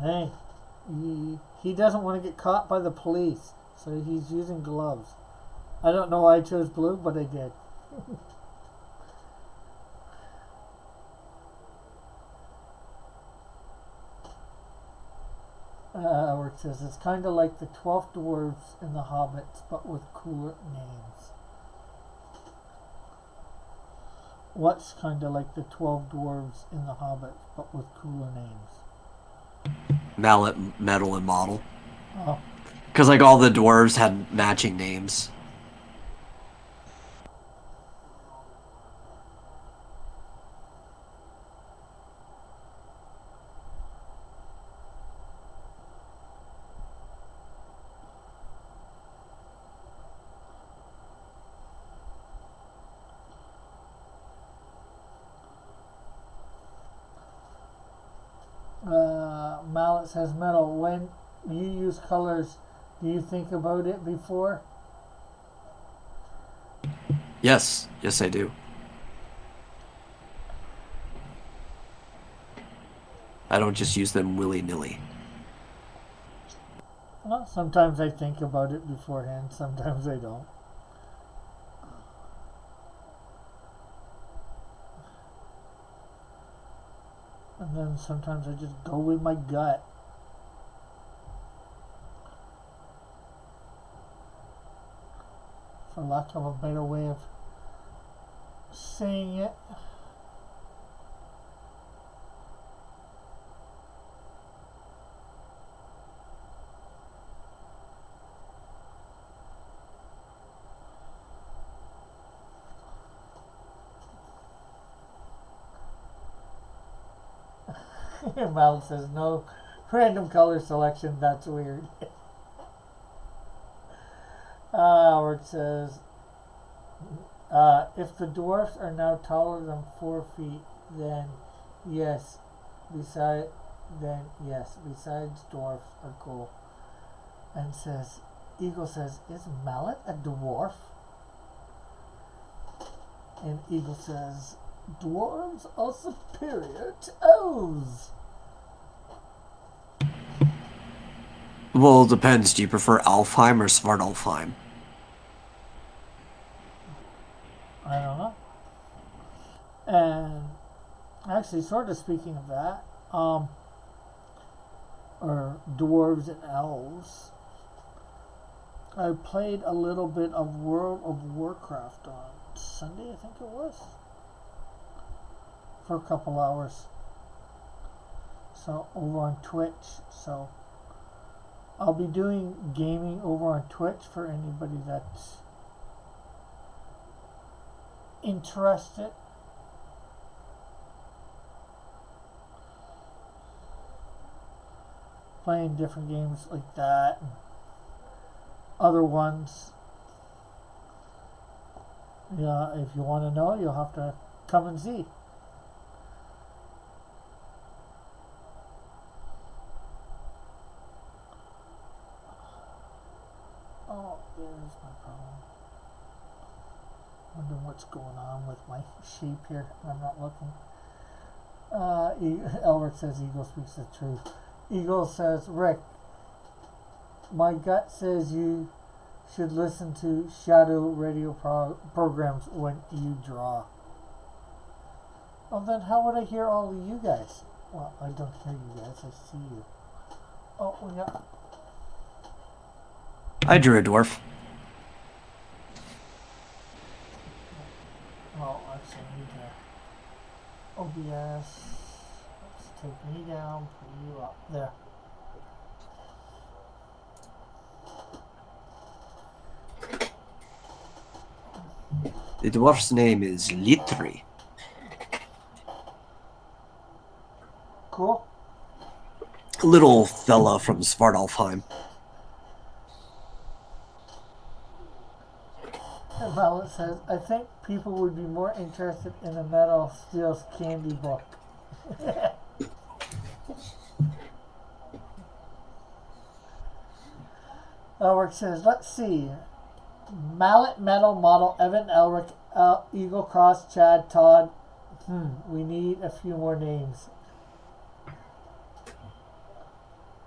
Hey, he doesn't want to get caught by the police, so he's using gloves. I don't know why I chose blue, but I did. Where it says it's kind of like the 12 dwarves in the Hobbits, but with cooler names. What's kind of like the 12 dwarves in the Hobbits, but with cooler names? Mallet, Metal, and Model. Oh. Because, like, all the dwarves had matching names. Mallet says, Metal, when you use colors, do you think about it before? Yes, I do. I don't just use them willy-nilly. Well, sometimes I think about it beforehand, sometimes I don't. And then sometimes I just go with my gut. For lack of a better way of saying it. Mallet says no random color selection, that's weird. Howard says if the dwarfs are now taller than 4 feet, then yes. Besides dwarfs are cool. And says Eagle says, is Mallet a dwarf? And Eagle says, dwarves are superior to elves. Well, it depends. Do you prefer Alfheim or Svartalfheim? I don't know. And actually, sort of speaking of that, or dwarves and elves, I played a little bit of World of Warcraft on Sunday, I think it was, for a couple hours. So over on Twitch. So I'll be doing gaming over on Twitch for anybody that's interested. Playing different games like that and other ones. Yeah, if you want to know, you'll have to come and see. Oh, there's my problem. Wonder what's going on with my sheep here. I'm not looking. Elric says Eagle speaks the truth. Eagle says, Rick, my gut says you should listen to shadow radio programs when you draw. Well, then how would I hear all of you guys? Well, I don't hear you guys. I see you. Oh, we got... I drew a dwarf. Well, actually, I need to... OBS. Let's take me down, put you up. There. The dwarf's name is Litri. Cool. A little fella from Svartalfheim. And Mallet says, I think people would be more interested in the Metal Steel's candy book. Elric says, let's see. Mallet, Metal, Model, Evan, Elric, Eagle, Cross, Chad, Todd. We need a few more names.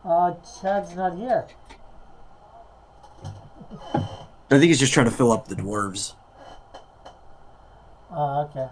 Chad's not here. I think he's just trying to fill up the dwarves. Okay.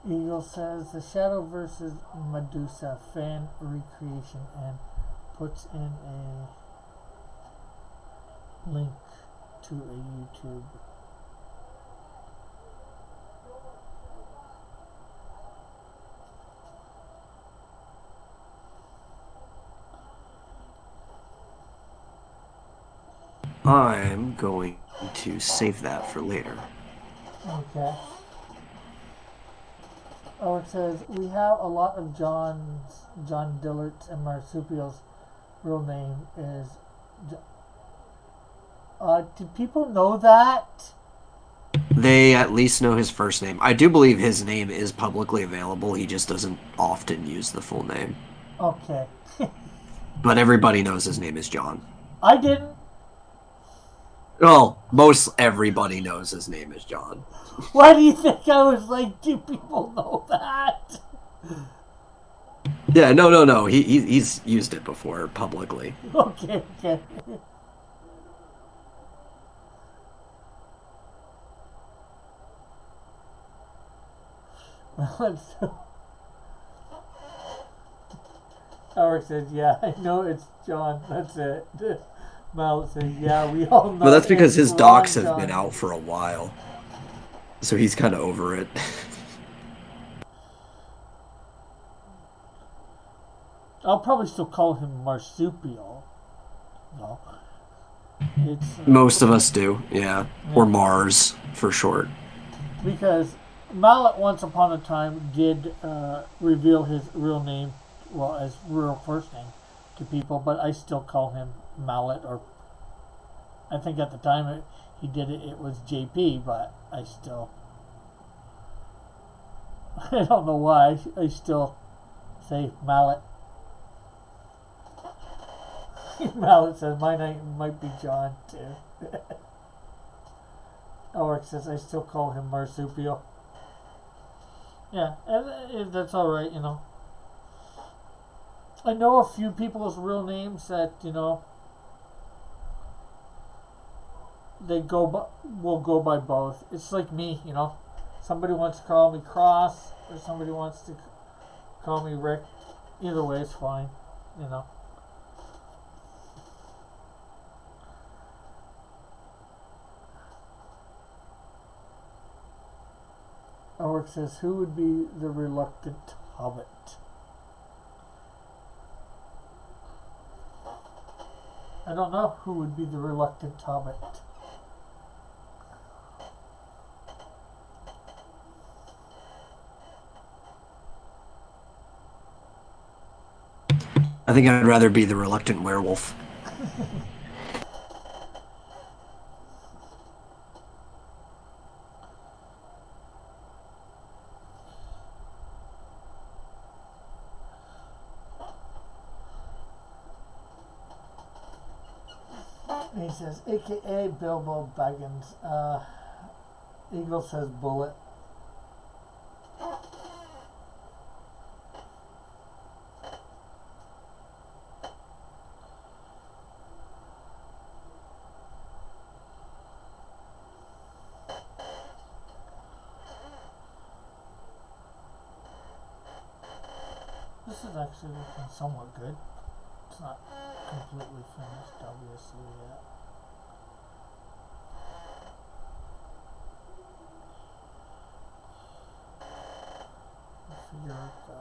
Eagle says the Shadow versus Medusa fan recreation and puts in a link to a YouTube. I'm going to save that for later. Okay. Oh, it says we have a lot of John Dillert's and Marsupial's real name is. Do people know that? They at least know his first name. I do believe his name is publicly available. He just doesn't often use the full name. Okay. But everybody knows his name is John. I didn't. Well, most everybody knows his name is John. Why do you think I was like, do people know that? Yeah, no. He's used it before publicly. Okay. Howard says, yeah, I know it's John. That's it. Mallet says, yeah, we all know. But that's because his docs have John. been out for a while. So he's kind of over it. I'll probably still call him Marsupial. No. It's, Most of us do, yeah. Or Mars, for short. because Mallet once upon a time did reveal his real name, well, his real first name to people, but I still call him Mallet, or I think at the time he did it, it was JP, but I still, I don't know why, I still say Mallet. Mallet says, my name might be John, too. Oric says, I still call him Marsupial. Yeah, and that's alright, you know. I know a few people's real names that, you know, they will go by both. It's like me, you know. Somebody wants to call me Cross, or somebody wants to call me Rick. Either way is fine, you know. Oric says, who would be the reluctant hobbit? I don't know who would be the reluctant hobbit. I think I'd rather be the reluctant werewolf. He says, AKA Bilbo Baggins. Eagle says Bullet. This is actually looking somewhat good. It's not completely finished, obviously, yet. Figure out the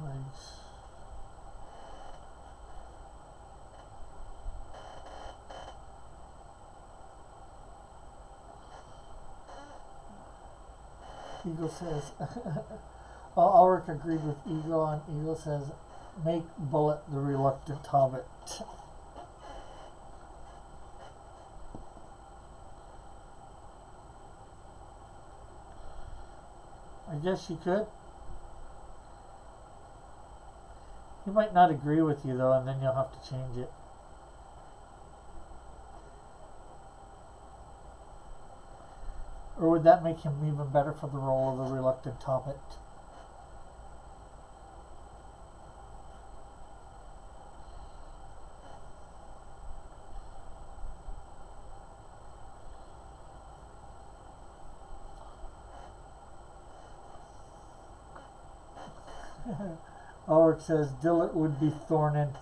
legs. Eagle says, Ulrich agreed with Eagle, and Eagle says, make Bullet the reluctant hobbit. I guess you could. He might not agree with you, though, and then you'll have to change it. Or would that make him even better for the role of the reluctant hobbit? Ulrich says Dillert would be Thornin.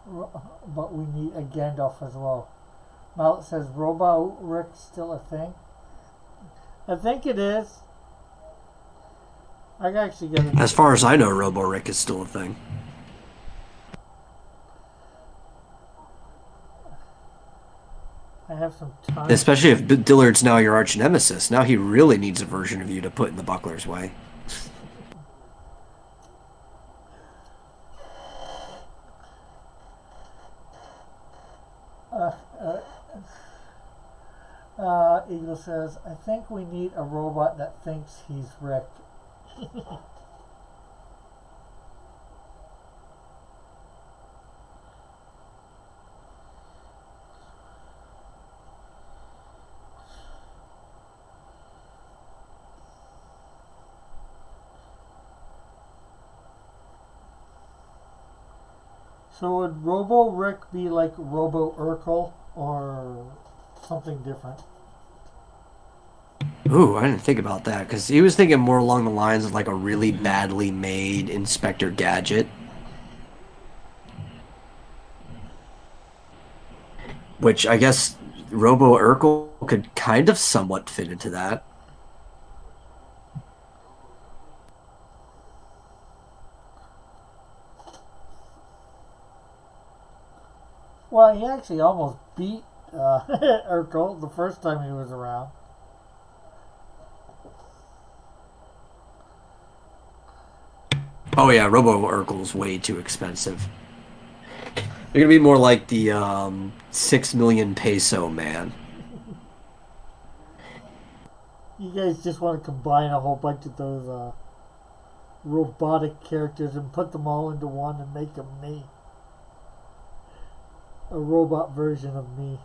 but we need a Gandalf as well. Mallet says, Robo Rick's still a thing? I think it is. I actually get it. As far as I know, Robo Rick is still a thing. I have some time. Especially if Dillard's now your arch nemesis. Now he really needs a version of you to put in the Buckler's way. Eagle says, I think we need a robot that thinks he's Rick. So would Robo Rick be like Robo Urkel or something different? Ooh, I didn't think about that, because he was thinking more along the lines of like a really badly made Inspector Gadget. Which I guess Robo Urkel could kind of somewhat fit into that. Well, he actually almost beat Urkel the first time he was around. Oh yeah, Robo Urkel's way too expensive. They're gonna be more like the 6 million peso man. You guys just want to combine a whole bunch of those robotic characters and put them all into one and make them me. A robot version of me.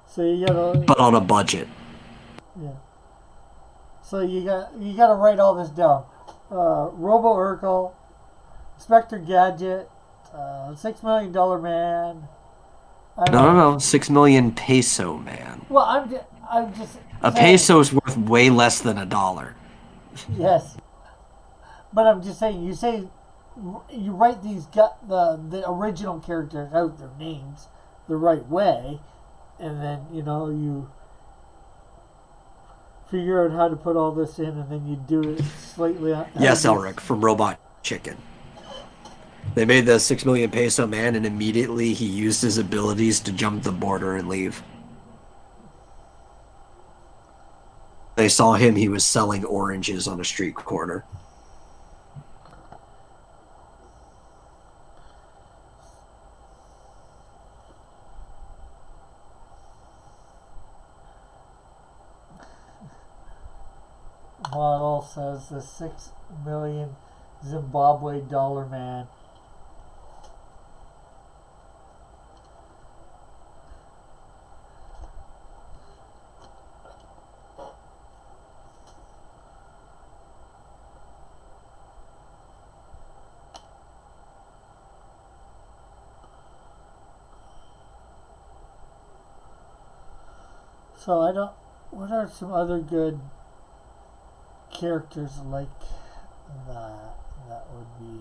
So you gotta. But on a budget. Yeah. So you gotta write all this down. Robo Urkel, Inspector Gadget, $6 Million Man. No. 6 million peso man. Well, I'm just. A saying, peso's worth way less than $1. Yes. But I'm just saying. You write the original characters out their names the right way, and then you figure out how to put all this in, and then you do it slightly. Yes, Elric from Robot Chicken. They made the 6 million peso man, and immediately he used his abilities to jump the border and leave. They saw him; he was selling oranges on a street corner. Model says the 6 million Zimbabwe dollar man. So what are some other good characters like that would be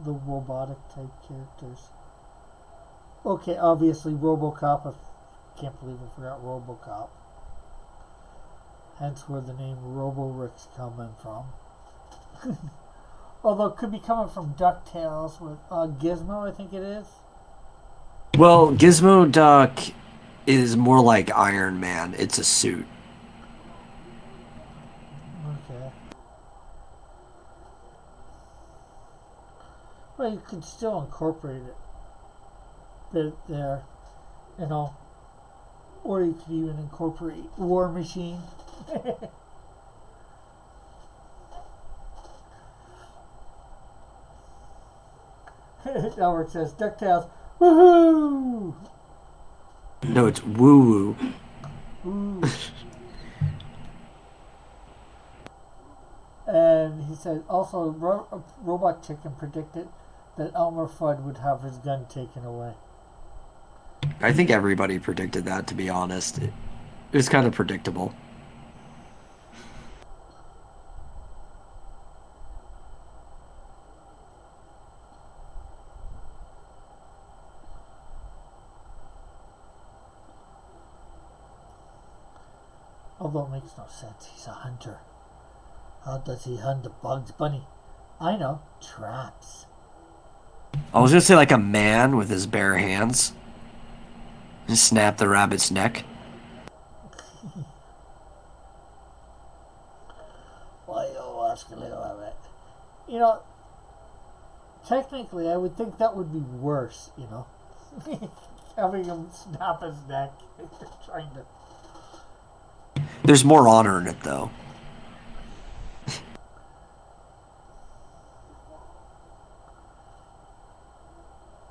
the robotic type characters? Okay, obviously Robocop. I can't believe I forgot Robocop. Hence where the name Robo Rick's coming from. Although it could be coming from DuckTales with Gizmo, I think it is. Well, Gizmo Duck is more like Iron Man. It's a suit. Okay. Well, you could still incorporate it there, or you could even incorporate War Machine. Albert says, DuckTales, woohoo! No, it's woo-woo. Ooh. And he said, also, Robot Chicken predicted that Elmer Fudd would have his gun taken away. I think everybody predicted that, to be honest. It was kind of predictable. Although it makes no sense. He's a hunter. How does he hunt a Bugs Bunny? I know. Traps. I was gonna say like a man with his bare hands. Just snap the rabbit's neck. You know, technically, I would think that would be worse, you know? Having him snap his neck. Trying to... There's more honor in it, though.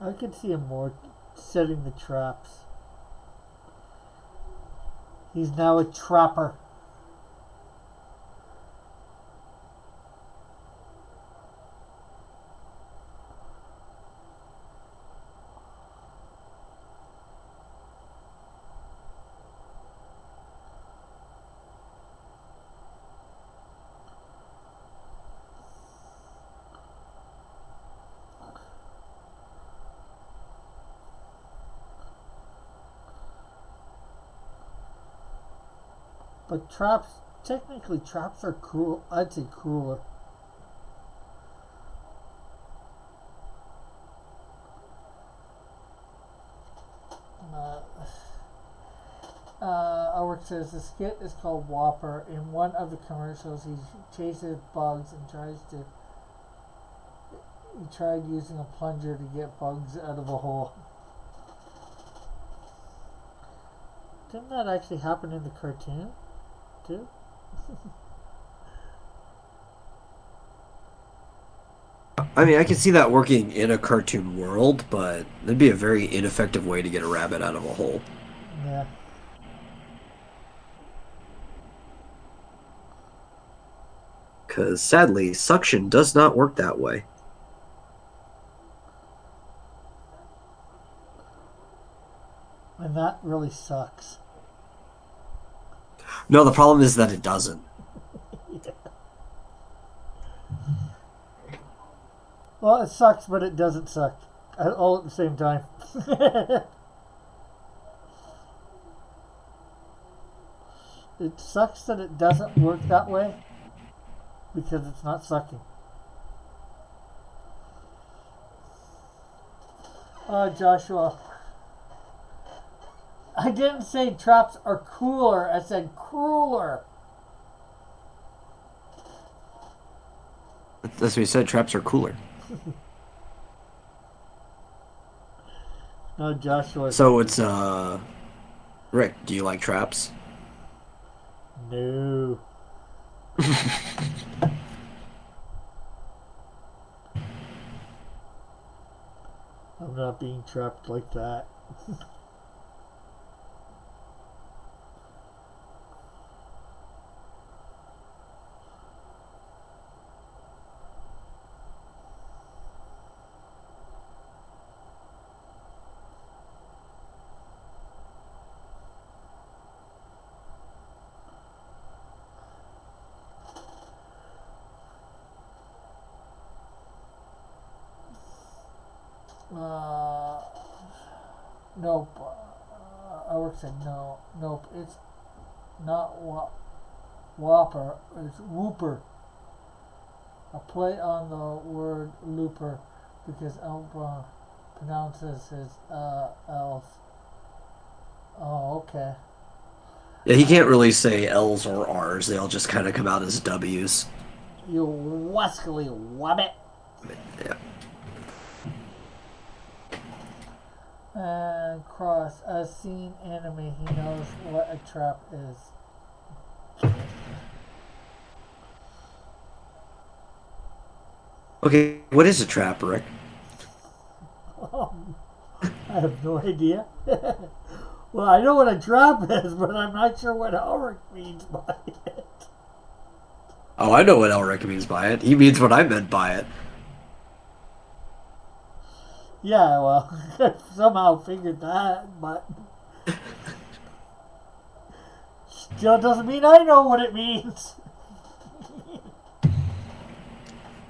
I could see him more setting the traps. He's now a trapper. But traps, technically traps are cruel. I'd say crueler. Ulrich says the skit is called Whopper. In one of the commercials, he chases bugs and he tried using a plunger to get bugs out of a hole. Didn't that actually happen in the cartoon? Too? I mean, I can see that working in a cartoon world, but that'd be a very ineffective way to get a rabbit out of a hole. Yeah. Because sadly, suction does not work that way. And that really sucks. No, the problem is that it doesn't. Yeah. Well, it sucks, but it doesn't suck. All at the same time. It sucks that it doesn't work that way because it's not sucking. Joshua. I didn't say traps are cooler. I said crueler. That's what you said. Traps are cooler. No, Joshua. So it's, Rick, do you like traps? No. I'm not being trapped like that. Nope. Ulrich said no. Nope. It's not Whopper. It's Whooper. A play on the word looper because Elba pronounces his L's. Oh, okay. Yeah, he can't really say L's or R's. They all just kind of come out as W's. You wascally wabbit. Yeah. And Cross, as seen anime, he knows what a trap is. Okay, what is a trap, Rick? I have no idea. Well, I know what a trap is, but I'm not sure what Ulrich means by it. Oh, I know what Elric means by it. He means what I meant by it. Yeah, well, I somehow figured that, but still doesn't mean I know what it means.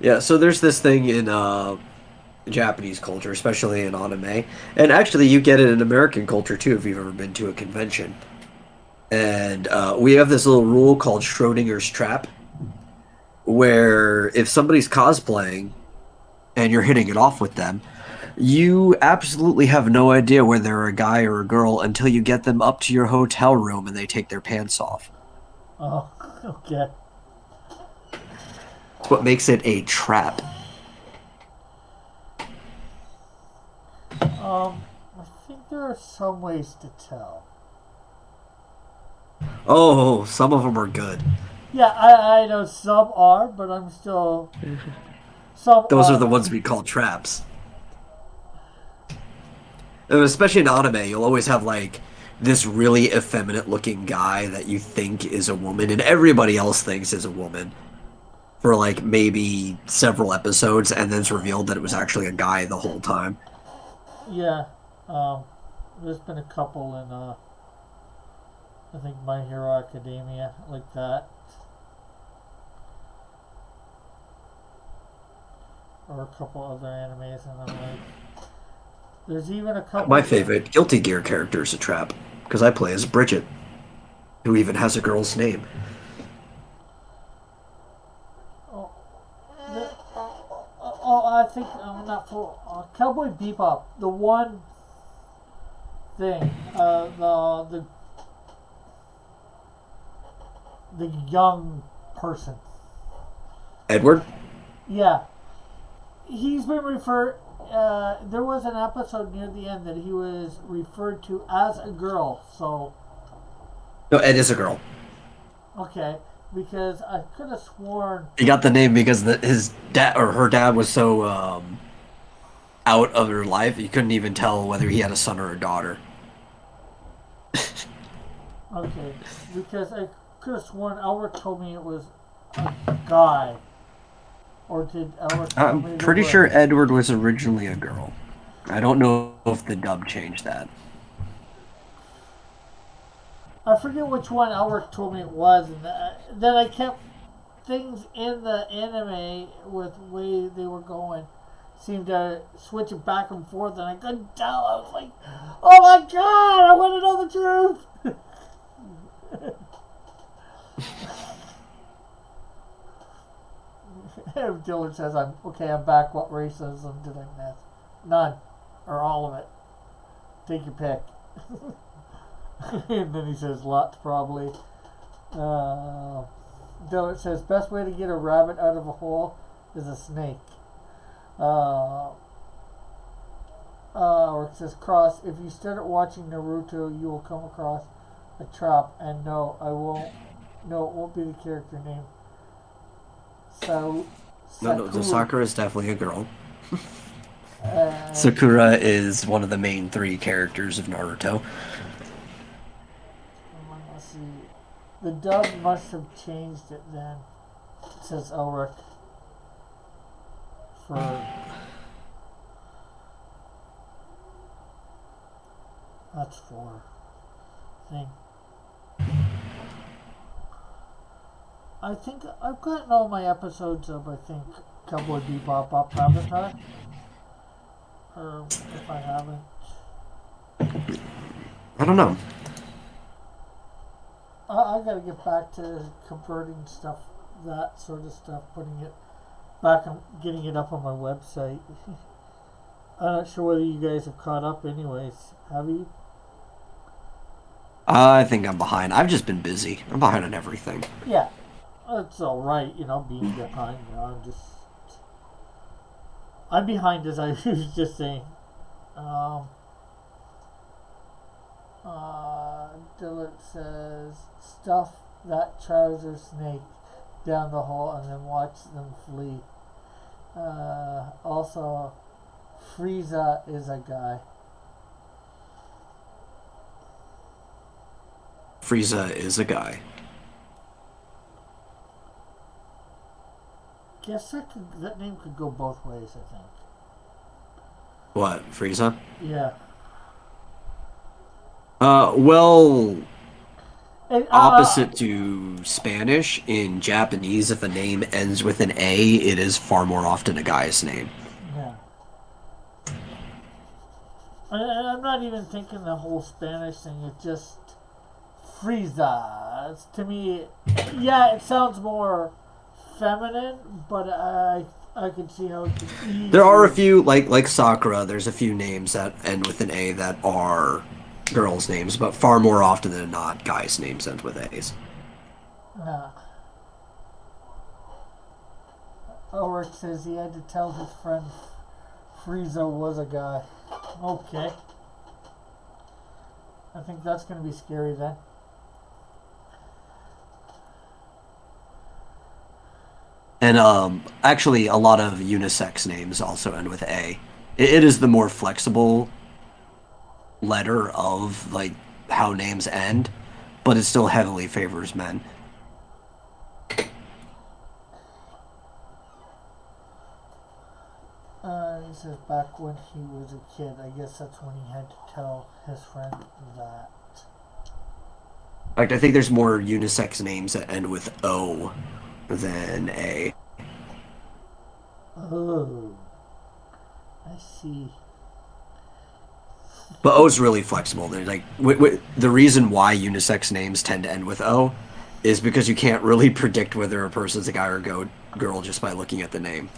Yeah, so there's this thing in Japanese culture, especially in anime, and actually you get it in American culture too if you've ever been to a convention. And we have this little rule called Schrodinger's trap, where if somebody's cosplaying and you're hitting it off with them, you absolutely have no idea whether they're a guy or a girl until you get them up to your hotel room and they take their pants off. Oh, okay. That's what makes it a trap. I think there are some ways to tell. Oh, some of them are good. Yeah, I know some are, but I'm still... Some Those are the ones we call traps. And especially in anime, you'll always have, like, this really effeminate-looking guy that you think is a woman, and everybody else thinks is a woman. For, like, maybe several episodes, and then it's revealed that it was actually a guy the whole time. Yeah. There's been a couple in, I think My Hero Academia, like that. Or a couple other animes, and I'm like... There's even a couple... My favorite Guilty Gear character is a trap, because I play as Bridget, who even has a girl's name. I think I'm not full. Cowboy Bebop, the one thing, the young person. Edward? Yeah, he's been referred. There was an episode near the end that he was referred to as a girl. So. No, Ed is a girl. Okay. Because I could have sworn He got the name because his dad or her dad was so out of her life, you couldn't even tell whether he had a son or a daughter. okay, because I could have sworn Albert told me it was a guy, or did Albert? Tell me I'm it pretty was? sure Edward was originally a girl. I don't know if the dub changed that. I forget which one Albert told me it was, and then I kept things in the anime with the way they were going. Seemed to switch it back and forth, and I couldn't tell. I was like, "Oh my god, I want to know the truth." Dylan says, "I'm okay. I'm back. What racism did I miss? None, or all of it. Take your pick." And then he says, "Lots probably." Dylan says, "Best way to get a rabbit out of a hole is a snake." Or it says, "Cross, if you start watching Naruto, you will come across a trap." And no, I won't. No, it won't be the character name. So, No, the Sakura is definitely a girl. Uh, Sakura is one of the main three characters of Naruto. Let's see. The dub must have changed it then, says Ulrich. That's for thing. I think I've gotten all my episodes of, I think, Cowboy Bebop up, haven't I? Or if I haven't. I don't know. I gotta get back to converting stuff, that sort of stuff, putting it back and getting it up on my website. I'm not sure whether you guys have caught up anyways. Have you? I think I'm behind. I've just been busy. I'm behind on everything. Yeah. It's alright, being behind. I'm behind, as I was just saying. Dylan says, "Stuff that trouser snake down the hole and then watch them flee." Also, Frieza is a guy. Frieza is a guy. Guess that name could go both ways, I think. What, Frieza? Yeah. Well, And, opposite to Spanish, in Japanese, if a name ends with an A, it is far more often a guy's name. Yeah. I'm not even thinking the whole Spanish thing. It's just Frieza. To me, yeah, it sounds more feminine, but I can see how it could easily... There are a few, like Sakura, there's a few names that end with an A that are girls' names, but far more often than not, guys' names end with A's. Ulrich says he had to tell his friend Frieza was a guy. Okay. I think that's going to be scary then. And actually, a lot of unisex names also end with A. It is the more flexible letter of like how names end, but it still heavily favors men. He says back when he was a kid, I guess that's when he had to tell his friend that. In fact, I think there's more unisex names that end with O than A. Oh, I see. But O's really flexible. They're like the reason why unisex names tend to end with O is because you can't really predict whether a person's a guy or a girl just by looking at the name.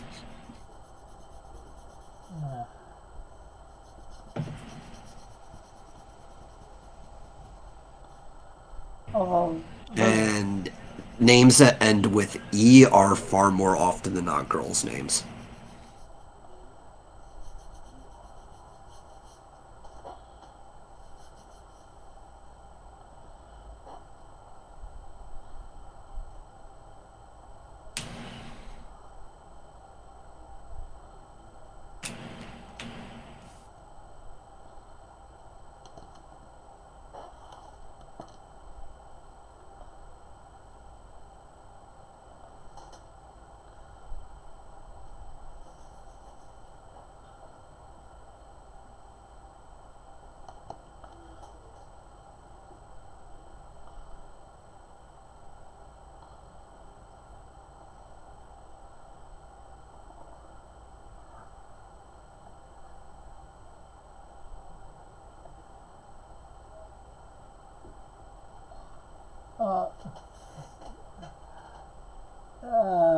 And names that end with E are far more often than not girls' names.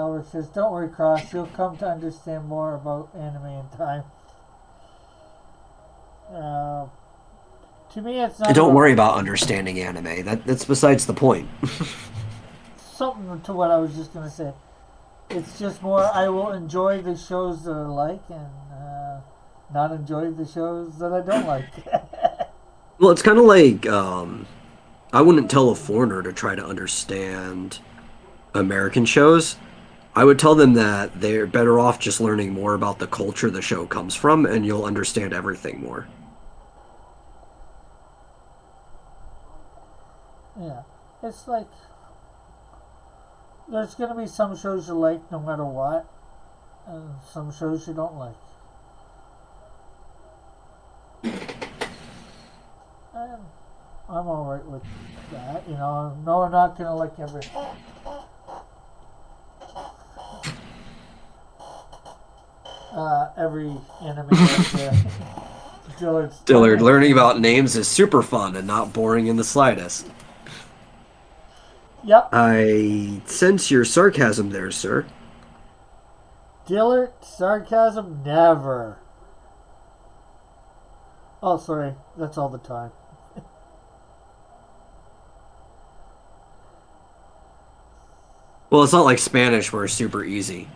Which says, don't worry, Cross, you'll come to understand more about anime in time. To me, it's not. Don't worry about understanding anime. That's besides the point. Something to what I was just gonna say. It's just more. I will enjoy the shows that I like, and not enjoy the shows that I don't like. Well, it's kind of like I wouldn't tell a foreigner to try to understand American shows. I would tell them that they're better off just learning more about the culture the show comes from, and you'll understand everything more. Yeah, it's like there's gonna be some shows you like no matter what, and some shows you don't like. And I'm alright with that, you know. No, I'm not gonna like everything. Every anime Dillard, learning about names is super fun and not boring in the slightest. Yep. I sense your sarcasm there, sir. Dillard, sarcasm, never. Oh, sorry. That's all the time. Well, it's not like Spanish where it's super easy.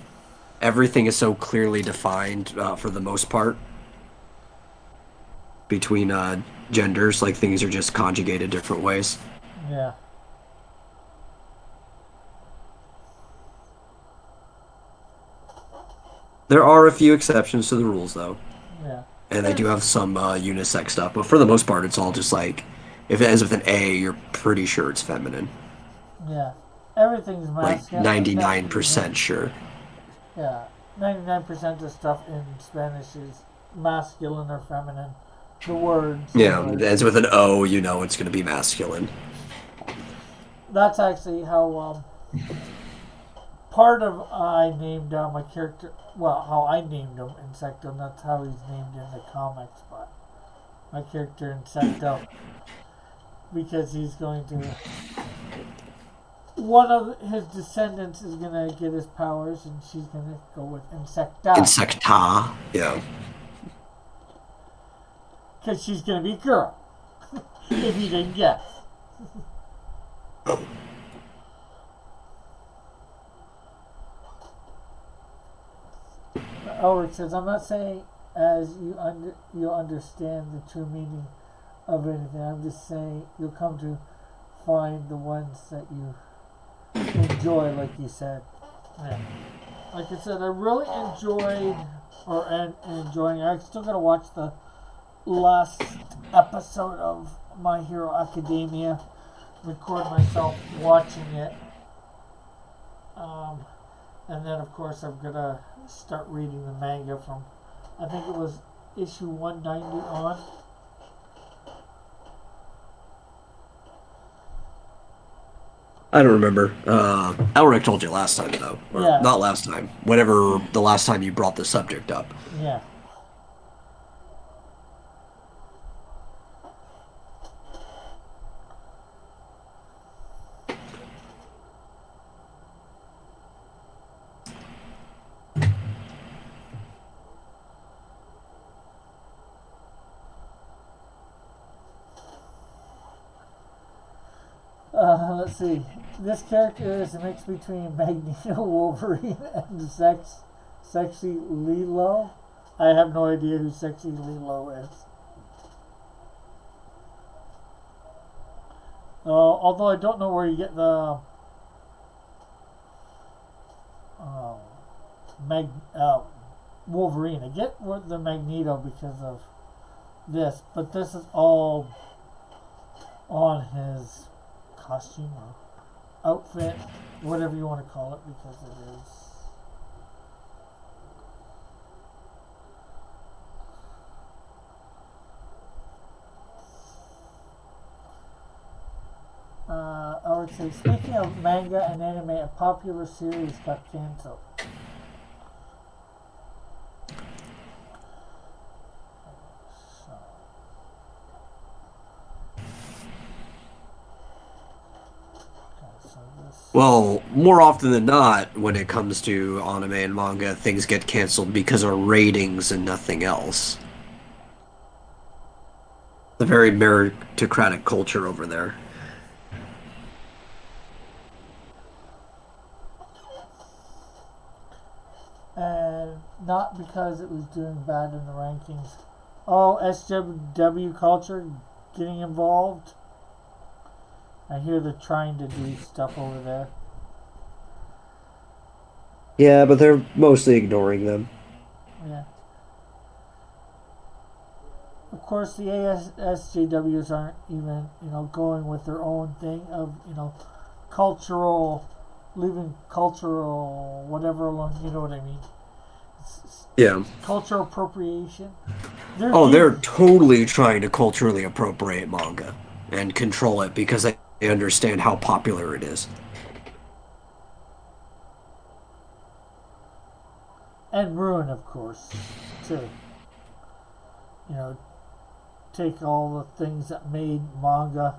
Everything is so clearly defined for the most part between genders. Like things are just conjugated different ways. Yeah. There are a few exceptions to the rules, though. Yeah. And they do have some unisex stuff, but for the most part, it's all just like, if it ends with an A, you're pretty sure it's feminine. Yeah. Everything's masculine. Like 99% sure. Yeah. 99% of stuff in Spanish is masculine or feminine. The words. Yeah, it ends with an O, you know it's going to be masculine. That's actually how part of I named my character. Well, how I named him Insecto. That's how he's named in the comics. But my character Insecto, because he's going to. One of his descendants is going to get his powers, and she's going to go with Insecta. Insecta, yeah. Because she's going to be a girl. If you didn't guess. Elric says, I'm not saying as you'll understand the true meaning of anything. I'm just saying you'll come to find the ones that you enjoy, like you said. Yeah. Like I said, I really enjoyed, enjoying. I'm still gonna watch the last episode of My Hero Academia. Record myself watching it, and then of course I'm gonna start reading the manga from. I think it was issue 190 on. I don't remember. Elric told you last time, though. Or Yeah. Not last time. Whenever the last time you brought the subject up. Yeah. Let's see. This character is a mix between Magneto, Wolverine, and Sexy Lilo. I have no idea who Sexy Lilo is. Although I don't know where you get the Wolverine. I get the Magneto because of this, but this is all on his costume or outfit, whatever you want to call it, because it is. I would say, speaking of manga and anime, a popular series got canceled. Well, more often than not, when it comes to anime and manga, things get canceled because of ratings and nothing else. The very meritocratic culture over there. And not because it was doing bad in the rankings. Oh, SJW culture getting involved. I hear they're trying to do stuff over there. Yeah, but they're mostly ignoring them. Yeah. Of course, the SJWs aren't even, going with their own thing of, leaving cultural whatever alone. You know what I mean? Yeah. Cultural appropriation. They're totally trying to culturally appropriate manga and control it because they understand how popular it is. And ruin, of course, too. Take all the things that made manga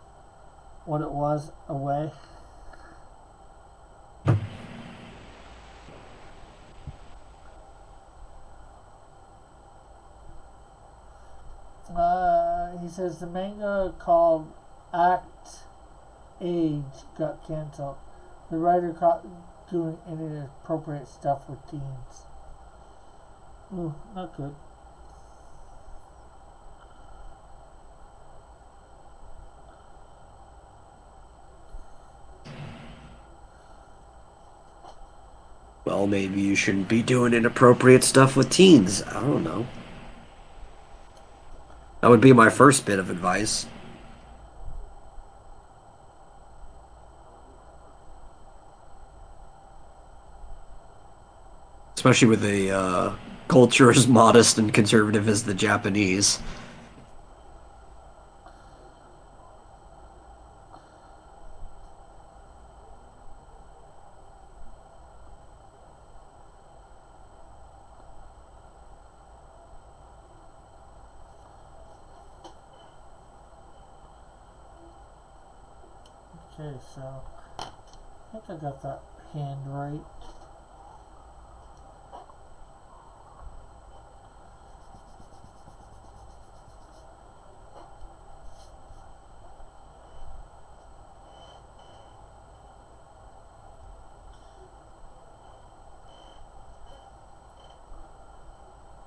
what it was away. He says the manga called Act Age got canceled. The writer caught doing inappropriate stuff with teens. Ooh, not good. Well, maybe you shouldn't be doing inappropriate stuff with teens. I don't know. That would be my first bit of advice. Especially with a culture as modest and conservative as the Japanese. Okay, so I think I got that hand right.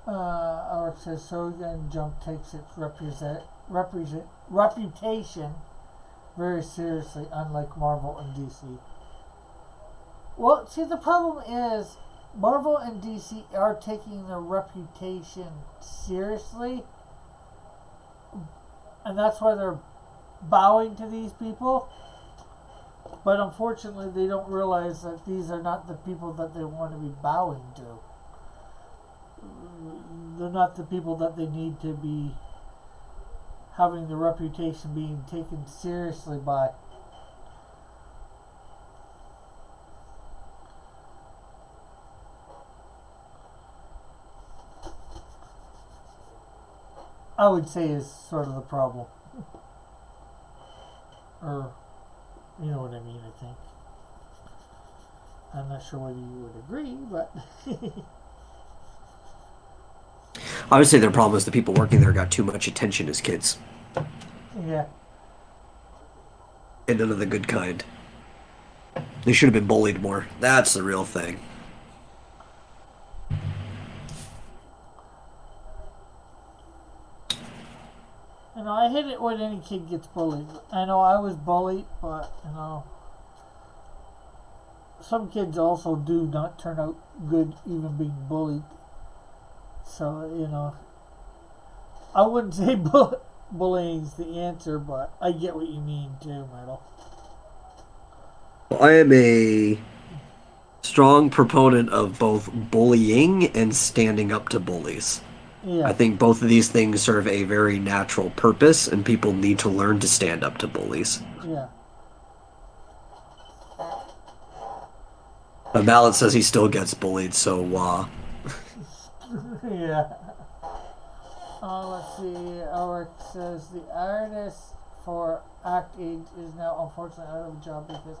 Alex says, so again, Jump takes its reputation very seriously, unlike Marvel and DC. Well, see, the problem is Marvel and DC are taking their reputation seriously, and that's why they're bowing to these people. But unfortunately, they don't realize that these are not the people that they want to be bowing to. They're not the people that they need to be having the reputation being taken seriously by. I would say is sort of the problem. Or, you know what I mean, I think. I'm not sure whether you would agree, but... Obviously, their problem is the people working there got too much attention as kids. Yeah. And none of the good kind. They should have been bullied more. That's the real thing. You know, I hate it when any kid gets bullied. I know I was bullied, but, you know, some kids also do not turn out good even being bullied. So, you know, I wouldn't say bullying's the answer, but I get what you mean too, Metal. Well, I am a strong proponent of both bullying and standing up to bullies. Yeah. I think both of these things serve a very natural purpose, and people need to learn to stand up to bullies. Yeah. Mallet says he still gets bullied, so, Yeah. Let's see. Alex says the artist for Act 8 is now unfortunately out of a job because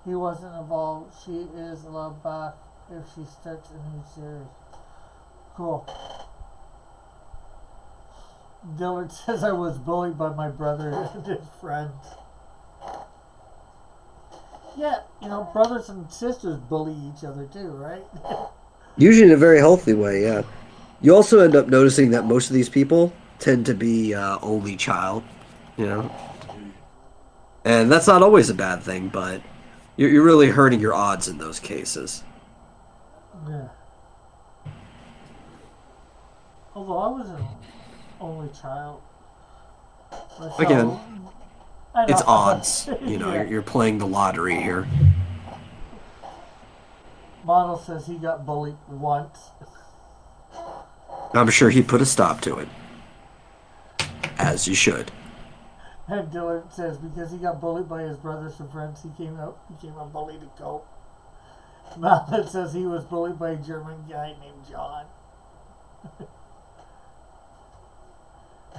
he wasn't involved. She is allowed back if she starts a new series. Cool. Dillard says I was bullied by my brother and his friends. Yeah, you know, brothers and sisters bully each other too, right? usually in a very healthy way, yeah. You also end up noticing that most of these people tend to be only child, you know? And that's not always a bad thing, but you're really hurting your odds in those cases. Yeah. Although I was an only child. Myself, Again, I it's know. odds. You know, Yeah. you're playing the lottery here. Model says he got bullied once. I'm sure he put a stop to it. As you should. And Dillard says because he got bullied by his brothers and friends, he became a bully to cope. Mallet says he was bullied by a German guy named John.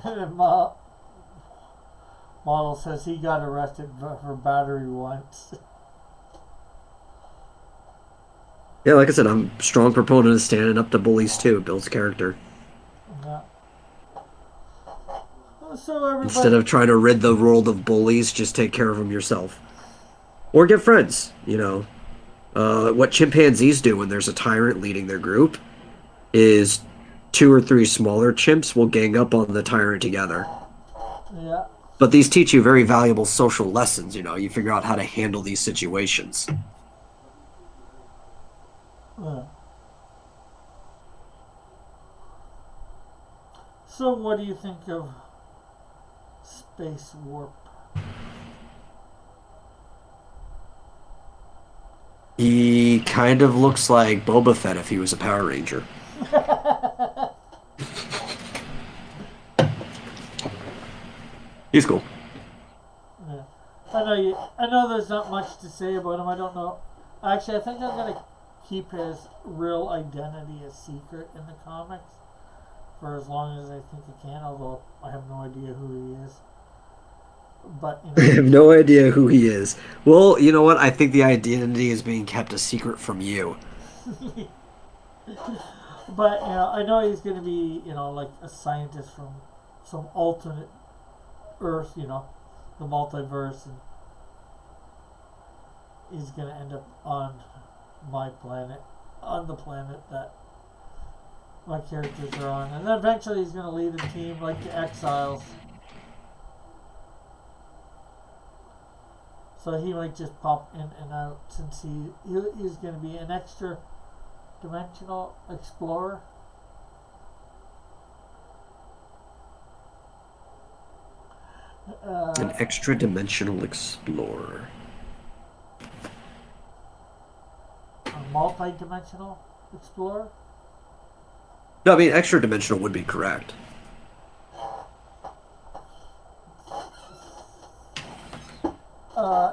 And then Model says he got arrested for battery once. Yeah, like I said, I'm a strong proponent of standing up to bullies too. It builds character. Yeah. So everybody, Instead of trying to rid the world of bullies, just take care of them yourself. Or get friends, you know. What chimpanzees do when there's a tyrant leading their group is 2 or 3 smaller chimps will gang up on the tyrant together. yeah. But these teach you very valuable social lessons, you know. You figure out how to handle these situations. Yeah. So what do you think of Space Warp? He kind of looks like Boba Fett if he was a Power Ranger. He's cool. Yeah. I know there's not much to say about him. I don't know. Actually, I think I'm gonna keep his real identity a secret in the comics for as long as I think I can. Although I have no idea who he is. but I have no idea who he is. Well, you know what? I think the identity is being kept a secret from you. but I know he's gonna be like a scientist from some alternate Earth, the multiverse, and he's gonna end up on my planet, on the planet that my characters are on, and then eventually he's gonna lead a team like the Exiles. So he might just pop in and out since he's going to be an extra dimensional explorer. An extra dimensional explorer. A multi-dimensional explorer? No, I mean, extra dimensional would be correct.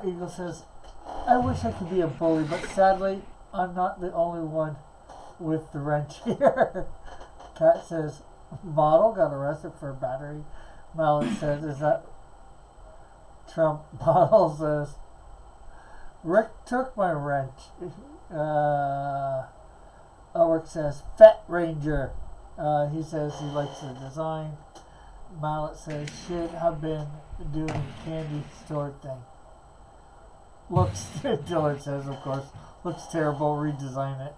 Eagle says, I wish I could be a bully, but sadly, I'm not the only one with the wrench here. Cat says, model got arrested for battery. Mallet says, is that Trump? Model says, Rick took my wrench. Ulrich says, Fat Ranger. He says he likes the design. Mallet says, should have been doing candy store thing. Looks, Dillard says, of course, looks terrible, redesign it.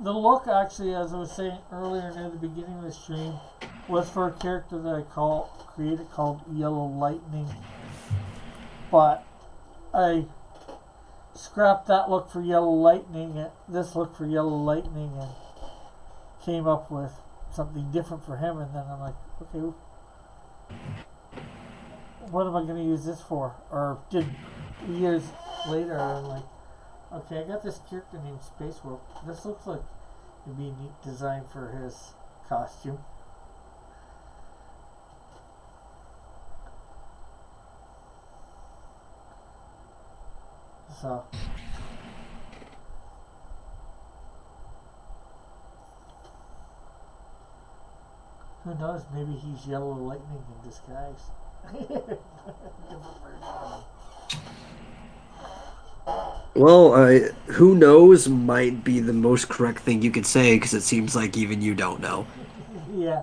The look, actually, as I was saying earlier near the beginning of the stream, was for a character that I created called Yellow Lightning. But I scrapped that look for Yellow Lightning, this look for Yellow Lightning, and came up with something different for him, and then I'm like, okay, what am I going to use this for? Or did years later, I'm like, okay, I got this character named Space Warp. This looks like it'd be a neat design for his costume. So, who knows? Maybe he's Yellow Lightning in disguise. Well, who knows might be the most correct thing you could say, because it seems like even you don't know. Yeah.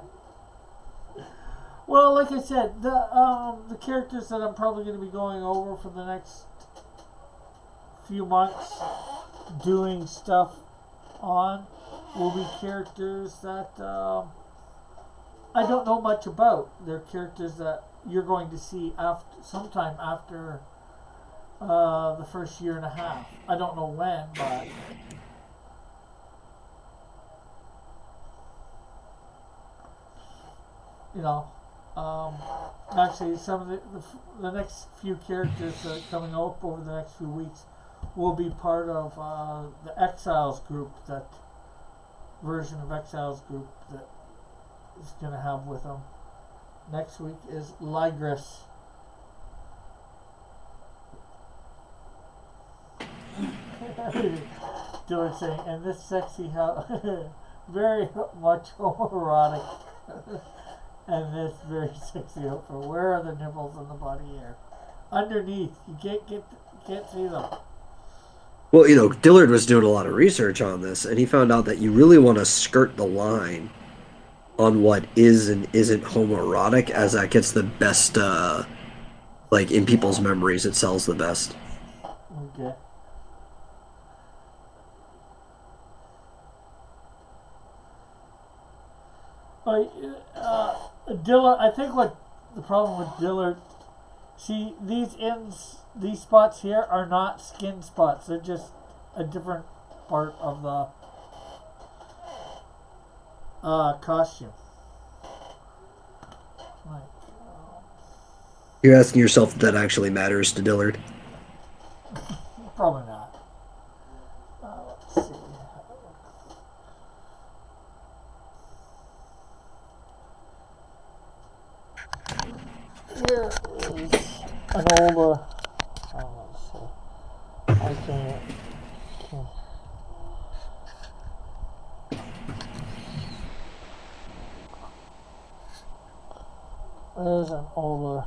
Well, like I said, the characters that I'm probably going to be going over for the next few months, doing stuff on, will be characters that I don't know much about. They're characters that you're going to see sometime after the first year and a half. I don't know when, but actually some of the next few characters that are coming up over the next few weeks will be part of the Exiles group, that version of Exiles group that is going to have with them. Next week is Ligris. Dylan saying, and this sexy very much homoerotic. And this very sexy outfit. Where are the nipples and the body hair? Underneath, you can't see them. Well, Dillard was doing a lot of research on this, and he found out that you really want to skirt the line on what is and isn't homoerotic, as that gets the best, in people's memories, it sells the best. Okay. Dillard, I think what the problem with Dillard, see, these spots here are not skin spots. They're just a different part of the costume. You're asking yourself if that actually matters to Dillard? Probably not. Let's see. Here is an older. Let's see. I can't. There's an older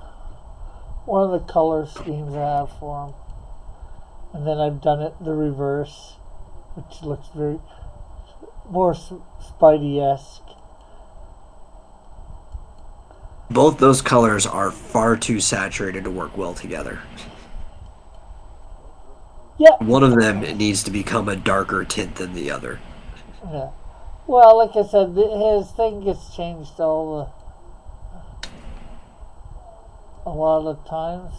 one of the color schemes I have for him, and then I've done it the reverse, which looks very more Spidey-esque. Both those colors are far too saturated to work well together. Yeah. One of them needs to become a darker tint than the other. Yeah. Well, like I said, his thing gets changed a lot of times.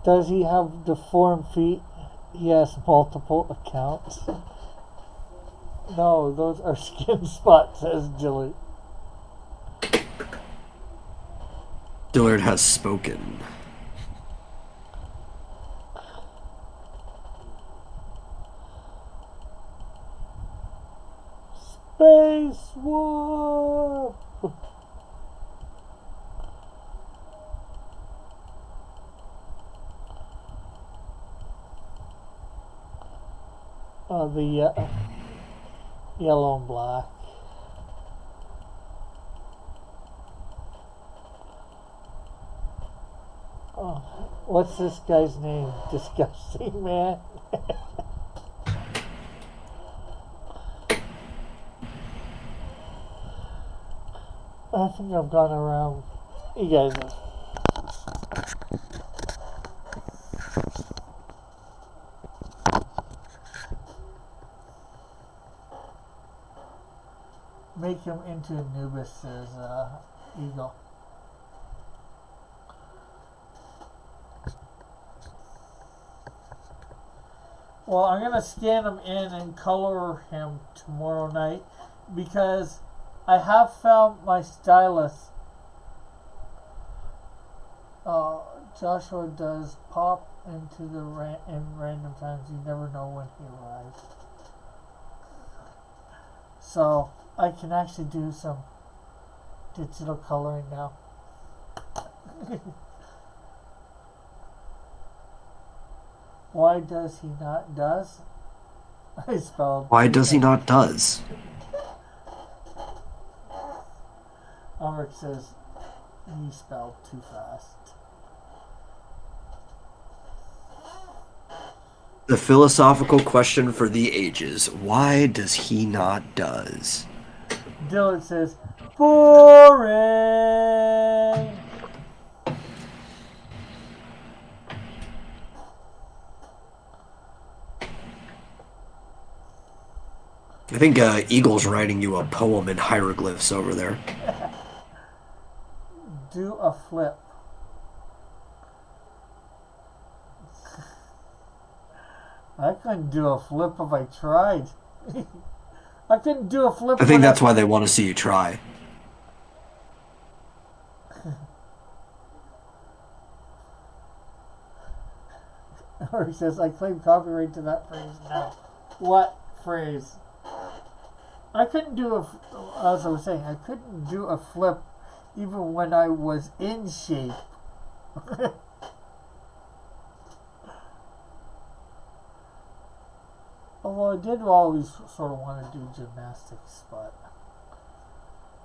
Does he have deformed feet? He has multiple accounts. No, those are skin spots, says Jilly. Dillard has spoken. Space Warp! The yellow and black. Oh, what's this guy's name? Disgusting man. I think I've gone around. You guys know. Make him into Anubis' eagle. Well, I'm going to scan him in and color him tomorrow night because I have found my stylus. Joshua does pop into the in random times. You never know when he arrives. So I can actually do some digital coloring now. Why does he not does? I spelled. Why does he not does? Albert says he spelled too fast. The philosophical question for the ages. Why does he not does? Dillard says, boring! I think Eagle's writing you a poem in hieroglyphs over there. Do a flip. I couldn't do a flip if I tried. I couldn't do a flip. I think that's why they want to see you try. Or he says, I claim copyright to that phrase now. What phrase? I couldn't do as I was saying, I couldn't do a flip even when I was in shape. Although I did always sort of want to do gymnastics, but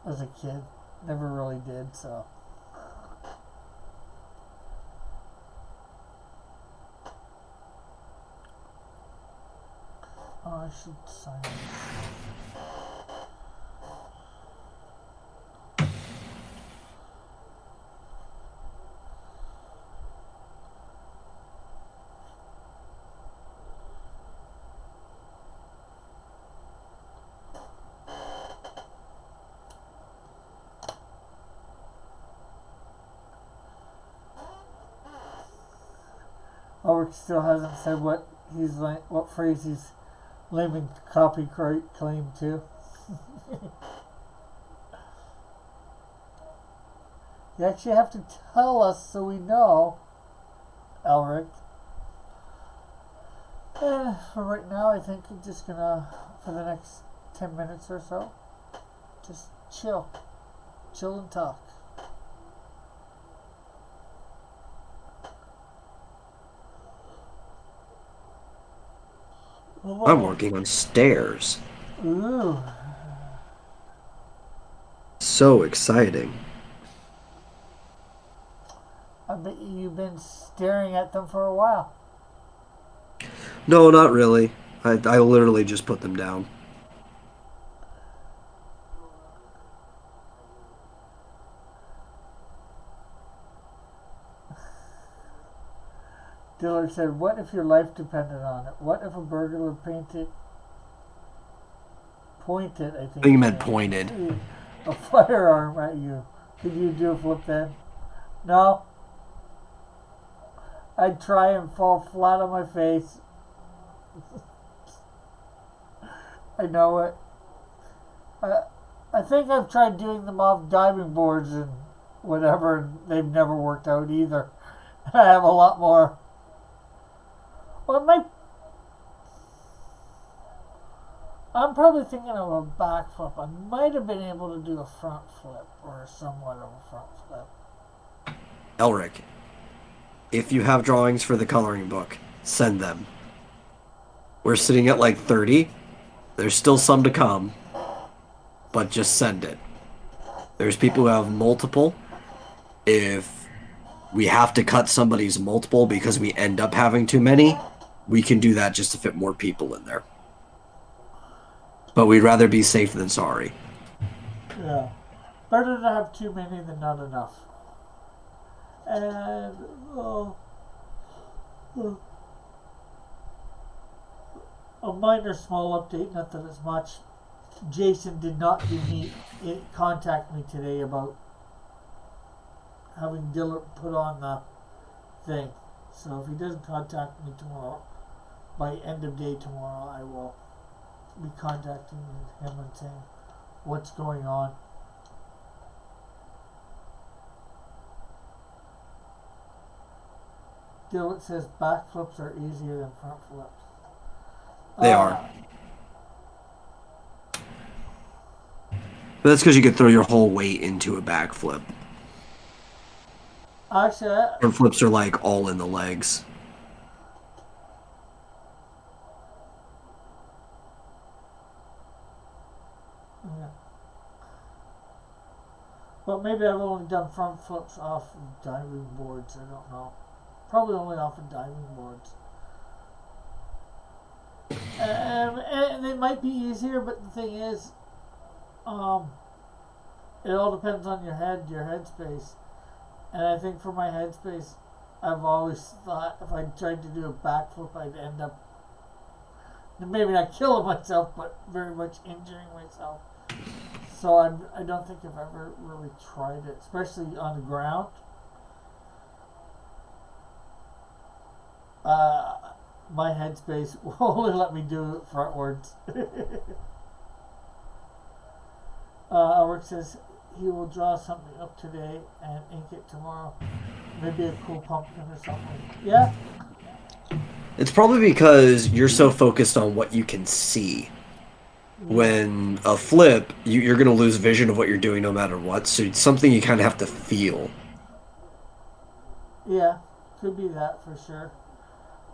as a kid, never really did, so. Oh, I should sign this. Ulrich still hasn't said what phrase he's laying copyright claim to. You actually have to tell us so we know, Ulrich. And for right now, I think I'm just gonna, for the next 10 minutes or so, just chill. Chill and talk. I'm working on stairs. Ooh. So exciting. I bet you've been staring at them for a while. No, not really. I literally just put them down. Dillard said, what if your life depended on it? What if a burglar pointed, I I think you meant pointed. a firearm at you? Could you do a flip then? No. I'd try and fall flat on my face. I know it. I think I've tried doing them off diving boards and whatever, and they've never worked out either. I have a lot more. Well, I'm probably thinking of a back flip. I might have been able to do a front flip or somewhat of a front flip. Elric, if you have drawings for the coloring book, send them. We're sitting at like 30. There's still some to come, but just send it. There's people who have multiple. If we have to cut somebody's multiple because we end up having too many, we can do that just to fit more people in there. But we'd rather be safe than sorry. Yeah. Better to have too many than not enough. And a minor small update, not that it's much. Jason did not contact me today about having Dillard put on the thing. So if he doesn't contact me tomorrow, by end of day tomorrow, I will be contacting him and saying what's going on. Dillard says back flips are easier than front flips. They are. But that's because you could throw your whole weight into a backflip. Actually, Front flips are like all in the legs. yeah. Well, maybe I've only done front flips off of diving boards. I don't know. Probably only off of diving boards. And they might be easier, but the thing is, it all depends on your headspace. And I think for my headspace, I've always thought if I tried to do a backflip, I'd end up maybe not killing myself, but very much injuring myself. So I don't think I've ever really tried it, especially on the ground. My headspace will only let me do it frontwards. Ulrich says he will draw something up today and ink it tomorrow. Maybe a cool pumpkin or something. Yeah? It's probably because you're so focused on what you can see. When a flip, you're going to lose vision of what you're doing no matter what, so it's something you kind of have to feel. Yeah, could be that for sure.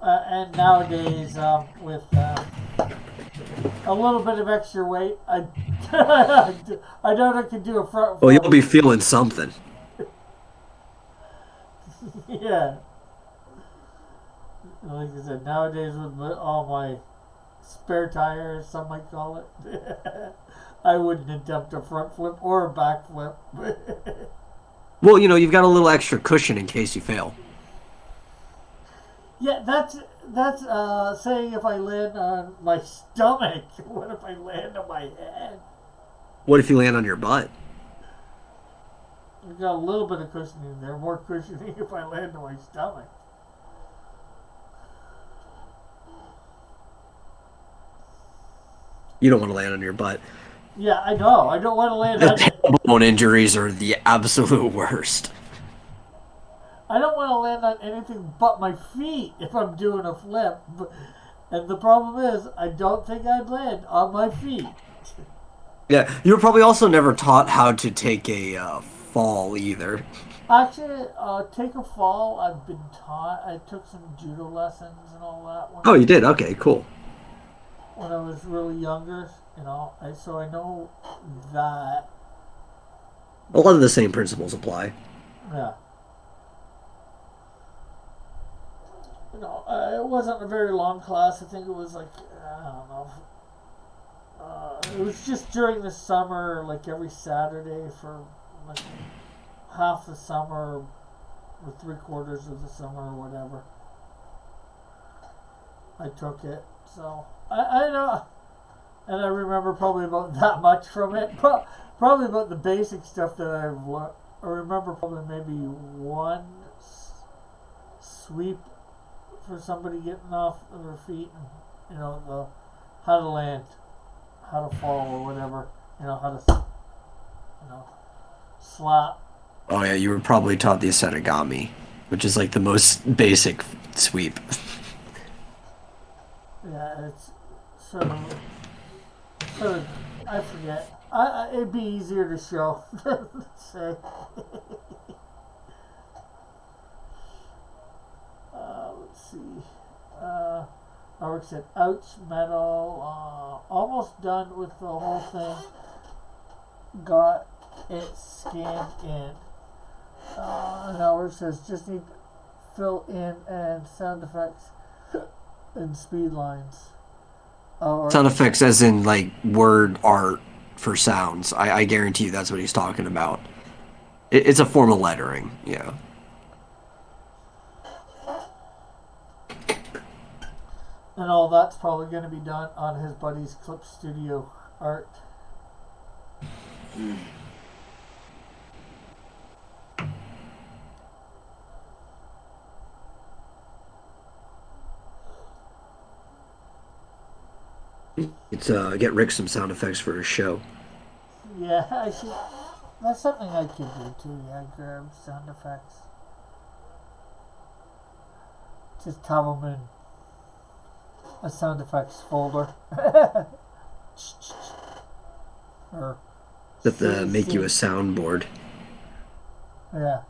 And nowadays, with a little bit of extra weight, I doubt I could do a front flip. Well, you'll be feeling something. Yeah. Like I said, nowadays with all my spare tires, some might call it, I wouldn't attempt a front flip or a back flip. Well, you've got a little extra cushion in case you fail. Yeah, that's saying if I land on my stomach. What if I land on my head? What if you land on your butt? I've got a little bit of cushioning there, more cushioning if I land on my stomach. You don't want to land on your butt. Yeah, I know. I don't want to land on it. Tailbone injuries are the absolute worst. I don't want to land on anything but my feet if I'm doing a flip. And the problem is, I don't think I'd land on my feet. Yeah, you were probably also never taught how to take a fall either. Actually, take a fall. I've been taught. I took some judo lessons and all that Oh, you did? Okay, cool. when I was really younger. So I know that. A lot of the same principles apply. Yeah. It wasn't a very long class. I think it was like I don't know. It was just during the summer, like every Saturday for like half the summer or 3/4 of the summer or whatever. I took it, so I know, and I remember probably about that much from it. Probably about the basic stuff that I've learned. I remember probably maybe one sweep for somebody getting off of their feet, and the how to land, how to fall or whatever. How to slap. Oh yeah, you were probably taught the asetagami, which is like the most basic sweep. Yeah, it's sort of. I forget. It'd be easier to show. Say. Let's see. Howard said, "Ouch, metal. Almost done with the whole thing. Got it scanned in." And Howard says, "Just need to fill in and sound effects and speed lines." Sound effects as in like word art for sounds. I guarantee you that's what he's talking about. It's a form of lettering, yeah. And all that's probably going to be done on his buddy's Clip Studio art. It's get Rick some sound effects for his show. Yeah, I should. That's something I could do too. Yeah, grab sound effects. Just have them in a sound effects folder. Or That make you a soundboard. Yeah.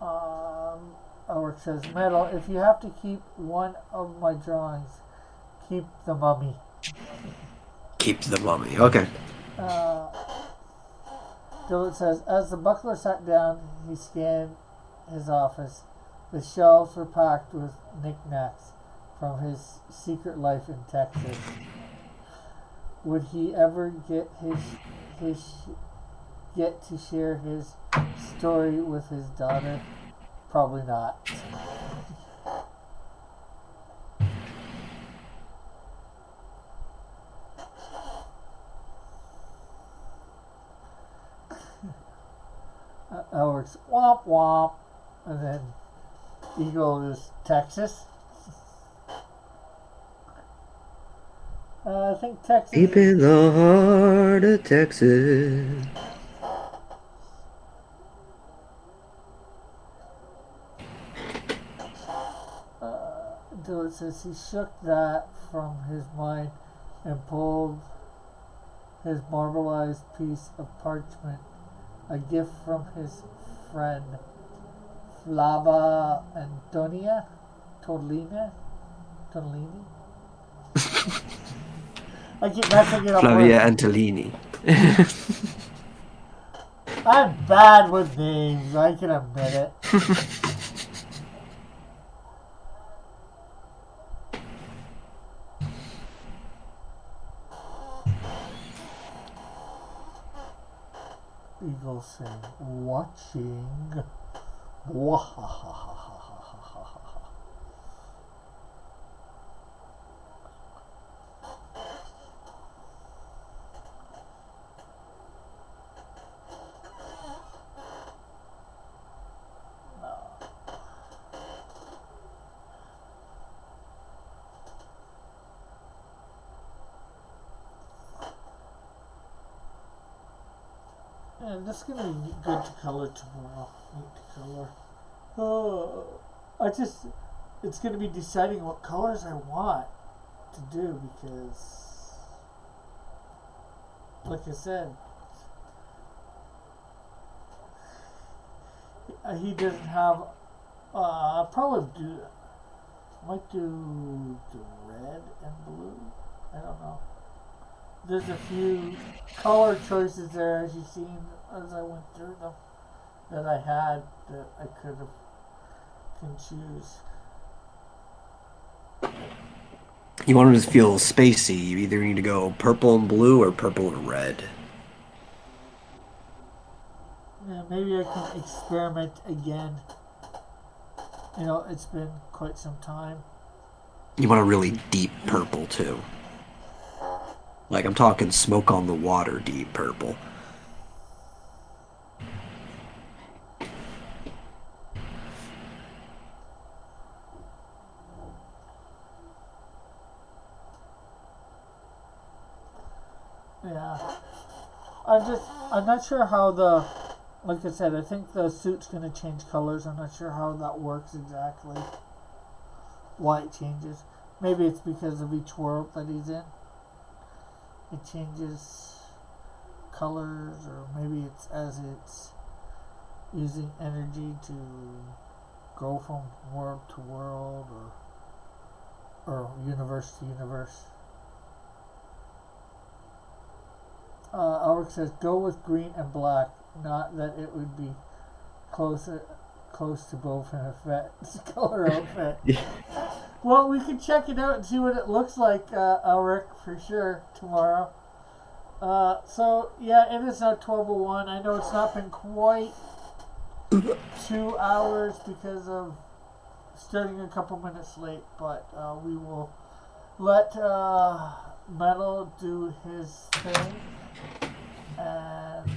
Or it says metal. If you have to keep one of my drawings, keep the mummy. Keep the mummy. Okay. Dylan says, as the buckler sat down, he scanned his office. The shelves were packed with knickknacks from his secret life in Texas. Would he ever get get to share his story with his daughter? Probably not. Howard's womp womp, and then Eagle is Texas. I think Texas. Deep in the heart of Texas. Dylan says he shook that from his mind and pulled his marbleized piece of parchment, a gift from his friend Flava Antonia Torlini. I keep messing it up. Flavia Antolini. I'm bad with names, I can admit it. Eagle saying, watching. And this is going to be good to color tomorrow. Neat to color. It's going to be deciding what colors I want to do because like I said, he doesn't have. Might do the red and blue. I don't know. There's a few color choices there, as you've seen as I went through them, that I had that I can choose. You want it to feel spacey. You either need to go purple and blue or purple and red. Yeah, maybe I can experiment again. You know, it's been quite some time. You want a really deep purple, too. Like, I'm talking smoke on the water deep purple. Yeah. I'm not sure how like I said, I think the suit's going to change colors. I'm not sure how that works exactly. Why it changes. Maybe it's because of each world that he's in. It changes colors, or maybe it's as it's using energy to go from world to world, or universe to universe. Ulrich says, go with green and black. Not that it would be close to both in effect. Color outfit. Yeah. Well, we can check it out and see what it looks like, Ulrich, for sure, tomorrow. So, yeah, it is now 12:01. I know it's not been quite 2 hours because of starting a couple minutes late, but we will let Metal do his thing and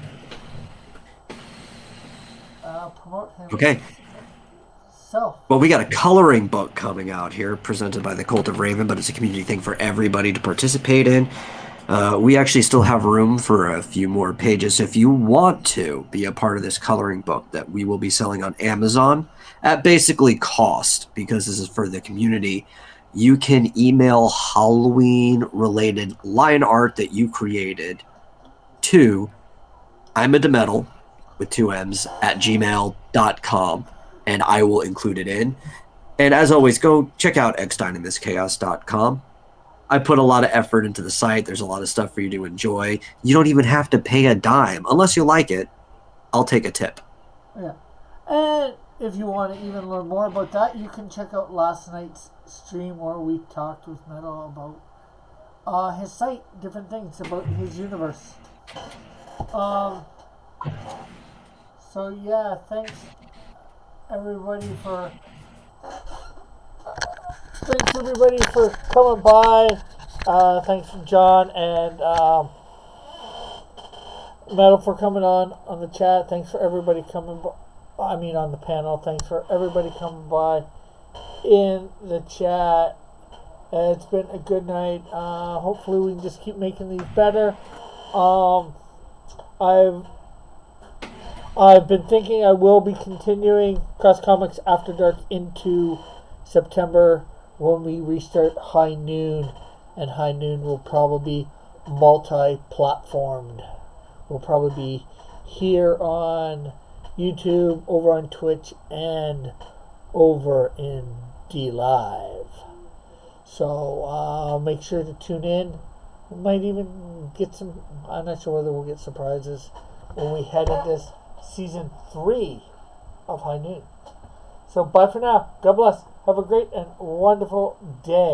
promote him. Okay. Well, we got a coloring book coming out here, presented by the Cult of Raven, but it's a community thing for everybody to participate in. We actually still have room for a few more pages. So if you want to be a part of this coloring book that we will be selling on Amazon at basically cost, because this is for the community, you can email Halloween-related line art that you created to I'mADemetal with 2 M's at gmail.com. And I will include it in. And as always, go check out xdynamuschaos.com. I put a lot of effort into the site. There's a lot of stuff for you to enjoy. You don't even have to pay a dime. Unless you like it, I'll take a tip. Yeah. And if you want to even learn more about that, you can check out last night's stream where we talked with Metal about his site, different things about his universe. So yeah, thanks everybody for coming by. Thanks John and Metal for coming on the chat. Thanks for everybody coming by. On the panel. Thanks for everybody coming by in the chat. It's been a good night. Hopefully we can just keep making these better. I've been thinking I will be continuing Cross Comics After Dark into September when we restart High Noon, and High Noon will probably be multi-platformed. We'll probably be here on YouTube, over on Twitch, and over in D-Live. So make sure to tune in. We might even get some, I'm not sure whether we'll get surprises when we head into Season 3 of High Noon. So bye for now. God bless. Have a great and wonderful day.